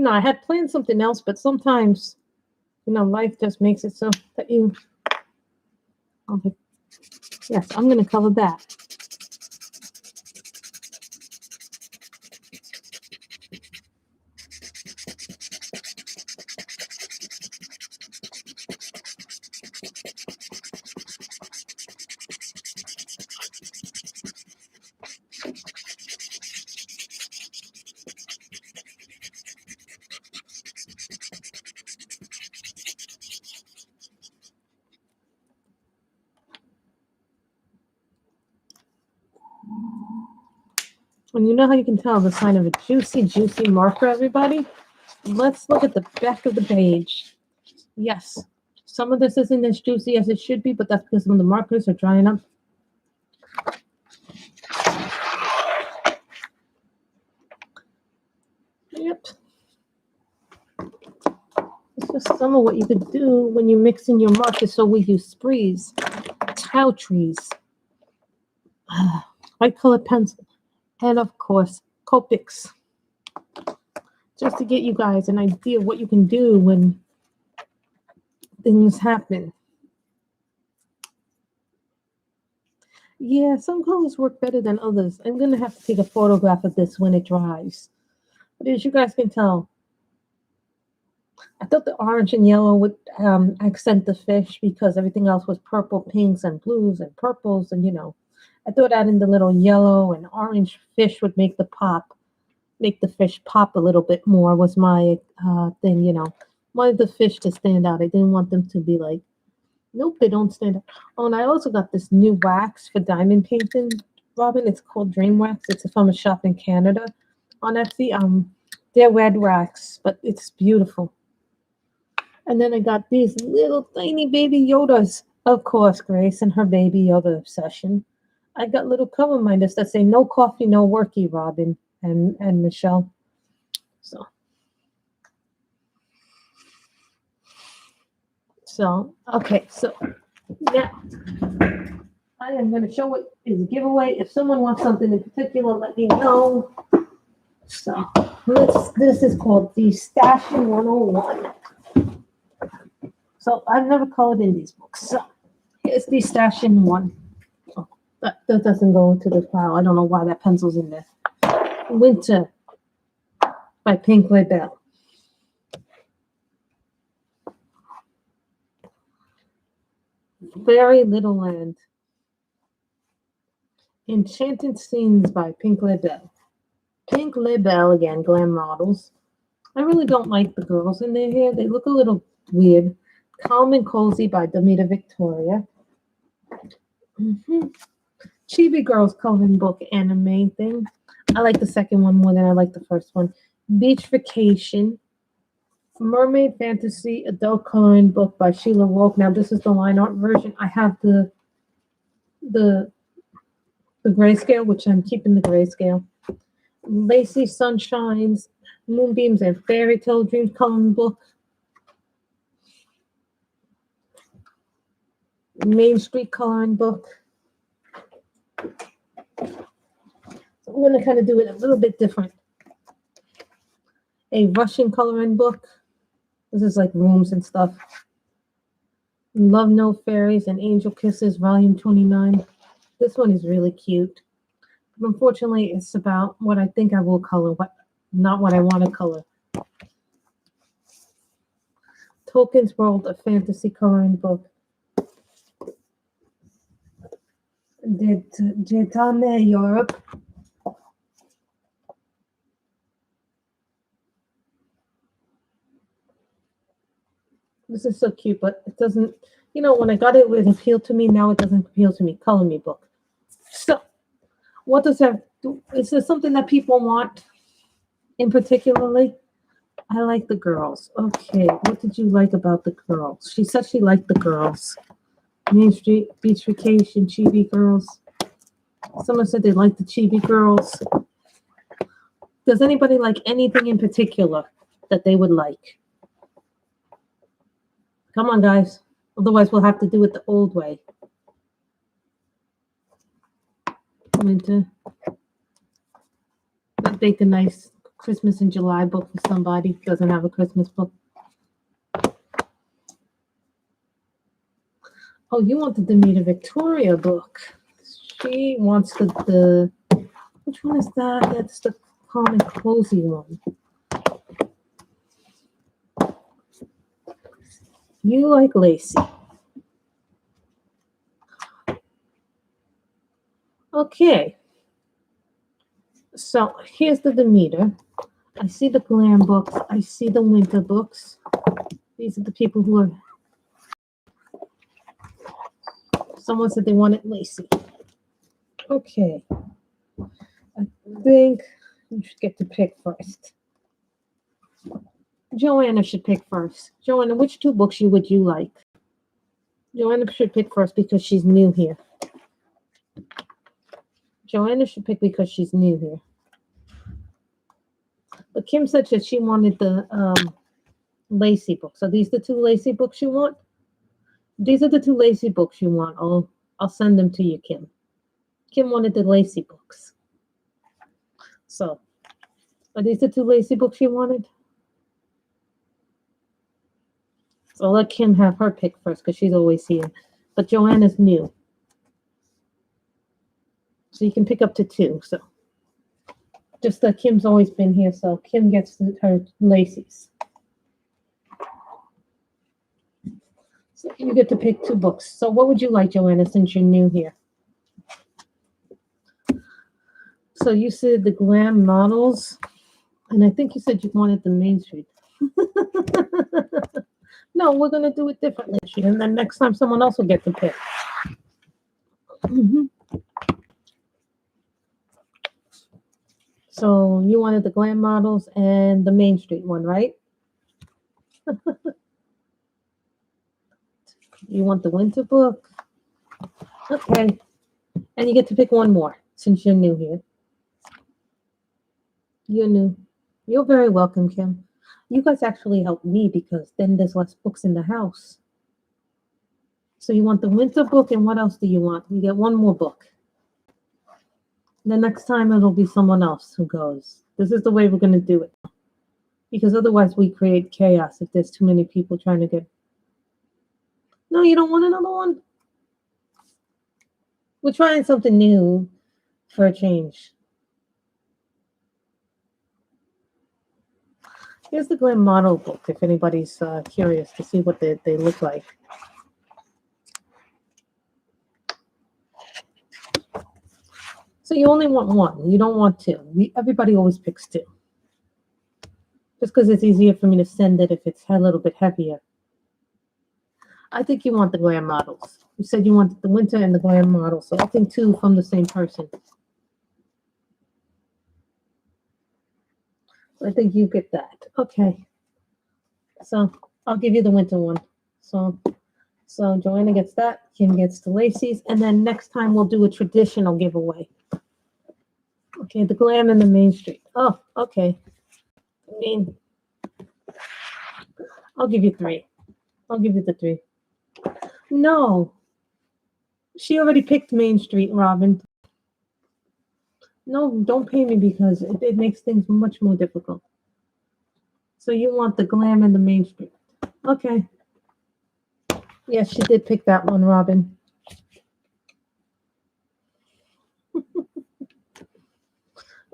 I had planned something else, but sometimes, life just makes it so that you. Okay. Yes, I'm going to color that. And you know how you can tell the sign of a juicy marker, everybody? Let's look at the back of the page. Yes, some of this isn't as juicy as it should be, but that's because some of the markers are drying up. Yep. It's just some of what you could do when you mix in your markers. So we use sprees, tau trees, white colored pencil, and of course, Copics. Just to get you guys an idea of what you can do when things happen. Yeah, some colors work better than others. I'm going to have to take a photograph of this when it dries. But as you guys can tell, I thought the orange and yellow would accent the fish because everything else was purple, pinks, and blues, and purples. And, I thought adding the little yellow and orange fish would make the fish pop a little bit more was my thing, Wanted the fish to stand out. I didn't want them to be like, nope, they don't stand out. Oh, and I also got this new wax for diamond painting, Robin. It's called Dream Wax. It's from a shop in Canada on Etsy. They're red wax, but it's beautiful. And then I got these little tiny baby Yodas. Of course, Grace and her baby Yoda obsession. I got little cover minders that say no coffee, no worky, Robin and Michelle. So okay, so now I am going to show what is a giveaway. If someone wants something in particular, let me know. So this is called the Stashing 101. So I've never colored in these books. So here's the Stashing one. Oh, that doesn't go into the file. I don't know why that pencil's in there. Winter by Pink Label. Very Little Land. Enchanted Scenes by Pink Label. Pink Label again, glam models. I really don't like the girls in their hair. They look a little weird. Calm and Cozy by Demeter Victoria. Chibi Girls coloring book anime thing. I like the second one more than I like the first one. Beach Vacation. Mermaid Fantasy adult coloring book by Sheila Wolf. Now this is the line art version. I have the grayscale, which I'm keeping the grayscale. Lacy Sunshines, Moonbeams and Fairy Tale Dreams coloring book. Main Street coloring book. So I'm going to kind of do it a little bit different. A Russian coloring book. This is like rooms and stuff. Love No Fairies and Angel Kisses, Volume 29. This one is really cute. But unfortunately, it's about what I think I will color, not what I want to color. Tolkien's World, a fantasy coloring book. Jetane Europe. This is so cute, but it doesn't, when I got it, it appealed to me. Now it doesn't appeal to me. Color me book. So, what does that do? Is there something that people want in particularly? I like the girls. Okay, what did you like about the girls? She said she liked the girls. Main Street, Beach Vacation, Chibi Girls. Someone said they liked the Chibi Girls. Does anybody like anything in particular that they would like? Come on, guys. Otherwise, we'll have to do it the old way. Winter. I'd make a nice Christmas in July book for somebody who doesn't have a Christmas book. Oh, you want the Demeter Victoria book. She wants the which one is that? That's the calm and cozy one. You like Lacey. Okay. So here's the Demeter. I see the glam books. I see the winter books. These are the people who are. Someone said they wanted Lacey. Okay. I think you should get to pick first. Joanna should pick first. Joanna, which two books would you like? Joanna should pick first because she's new here. Joanna should pick because she's new here. But Kim said that she wanted the Lacey books. Are these the two Lacey books you want? These are the two Lacey books you want. I'll send them to you, Kim. Kim wanted the Lacey books. So, are these the two Lacey books you wanted? So I'll let Kim have her pick first because she's always here. But Joanna's new. So you can pick up to two. So just that Kim's always been here, so Kim gets her Lacey's. So you get to pick two books. So what would you like, Joanna, since you're new here? So you said the glam models, and I think you said you wanted the Main Street. No, we're going to do it differently, and then next time someone else will get to pick. So you wanted the glam models and the Main Street one, right? You want the winter book? Okay. And you get to pick one more since you're new here. You're new. You're very welcome, Kim. You guys actually helped me because then there's less books in the house. So you want the winter book, and what else do you want? You get one more book. The next time it'll be someone else who goes. This is the way we're going to do it. Because otherwise we create chaos if there's too many people trying to get... No, you don't want another one? We're trying something new for a change. Here's the Glam Model book, if anybody's curious to see what they look like. So you only want one. You don't want two. Everybody always picks two. Just because it's easier for me to send it if it's a little bit heavier. I think you want the Glam Models. You said you wanted the winter and the Glam Model, so I think two from the same person. I think you get that. Okay. So I'll give you the winter one. So Joanna gets that. Kim gets the Lacey's. And then next time we'll do a traditional giveaway. Okay, the Glam and the Main Street. Oh, okay. I mean, I'll give you 3. I'll give you the 3. No. She already picked Main Street, Robin. No, don't pay me because it makes things much more difficult. So you want the Glam and the Main Street. Okay. Yes, she did pick that one, Robin.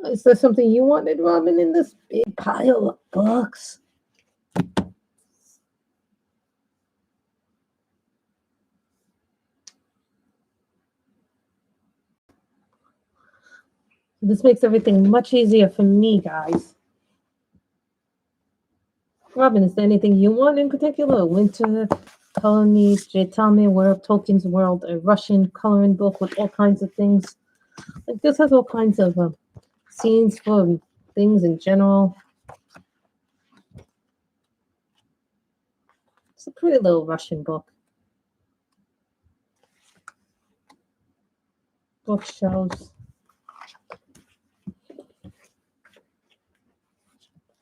Is there something you wanted, Robin, in this big pile of books? This makes everything much easier for me, guys. Robin, is there anything you want in particular? Winter, Colony, Jitame, World, Tolkien's World, a Russian coloring book with all kinds of things. Like this has all kinds of scenes for things in general. It's a pretty little Russian book. Bookshelves.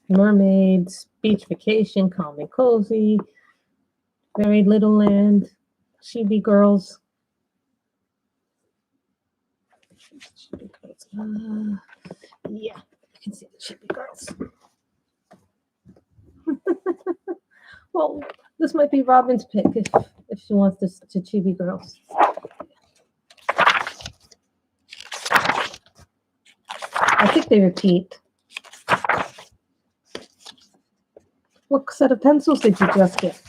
Mermaids, beach vacation, calm and cozy, very little land, chibi girls. Yeah, you can see the chibi girls. Well, this might be Robin's pick if she wants this to chibi girls. I think they repeat. What set of pencils did you just get?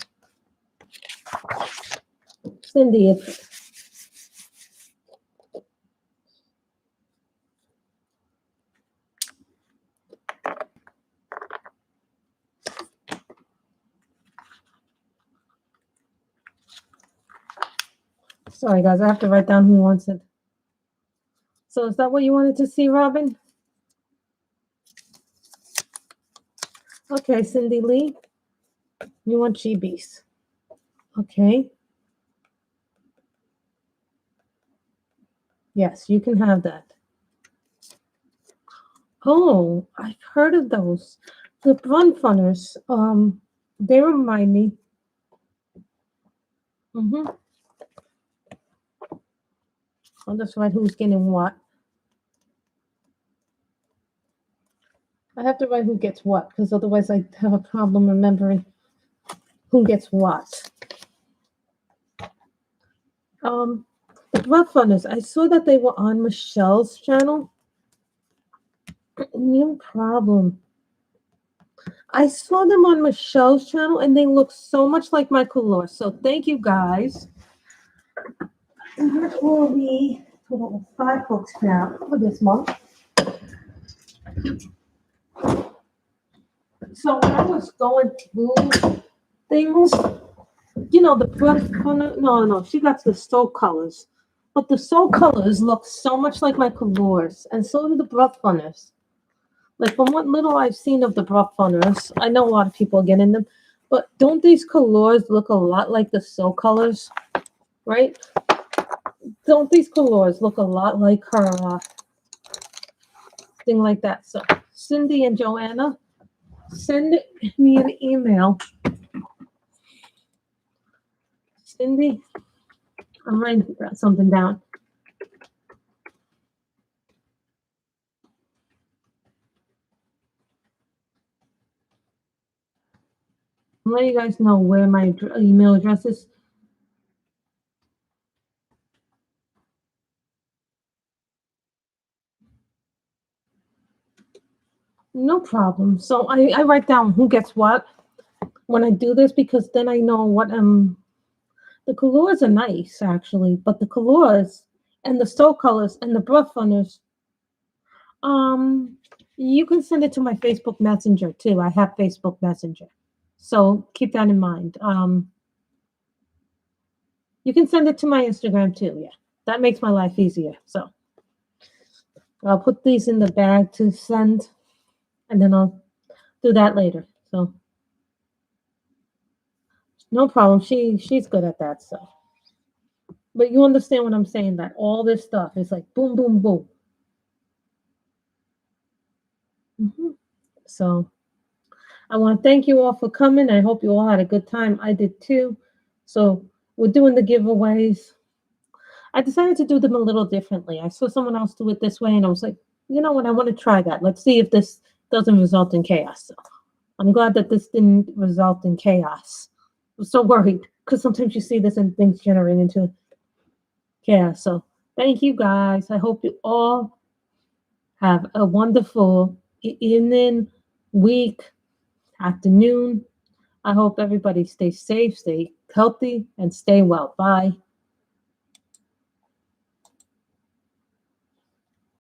Cindy, sorry guys, I have to write down who wants it. So is that what you wanted to see, Robin? Okay, Cindy Lee, you want chibis. Okay. Yes, you can have that. Oh, I've heard of those. The Brun Funners, they remind me. I'll just write who's getting what. I have to write who gets what, because otherwise I have a problem remembering who gets what. The Brun Funners, I saw that they were on Michelle's channel. No problem. I saw them on Michelle's channel, and they look so much like my color. So thank you, guys. And here will be 5 books now for this month. So when I was going through things, you know, the no, she got the soul colors. But the soul colors look so much like my colors, and so do the Brun Funners. Like from what little I've seen of the Brun Funners, I know a lot of people are getting them, but don't these colors look a lot like the soul colors, right? Don't these colors look a lot like her thing like that? So Cindy and Joanna, send me an email. Cindy, I'm writing something down. I'm letting you guys know where my email address is. No problem. So I write down who gets what when I do this because then I know what the colors are nice actually, but the colors and the soul colors and the brush runners, um you can send it to my Facebook Messenger too. I have Facebook Messenger. So keep that in mind. You can send it to my Instagram too, yeah. That makes my life easier. So I'll put these in the bag to send and then I'll do that later. So no problem. She's good at that stuff. But you understand what I'm saying? That all this stuff is like boom, boom, boom. So I want to thank you all for coming. I hope you all had a good time. I did too. So we're doing the giveaways. I decided to do them a little differently. I saw someone else do it this way, and I was like, you know what? I want to try that. Let's see if this doesn't result in chaos. So I'm glad that this didn't result in chaos. I was so worried because sometimes you see this and things generate into chaos. So thank you guys. I hope you all have a wonderful evening, week, afternoon. I hope everybody stays safe, stay healthy, and stay well. Bye.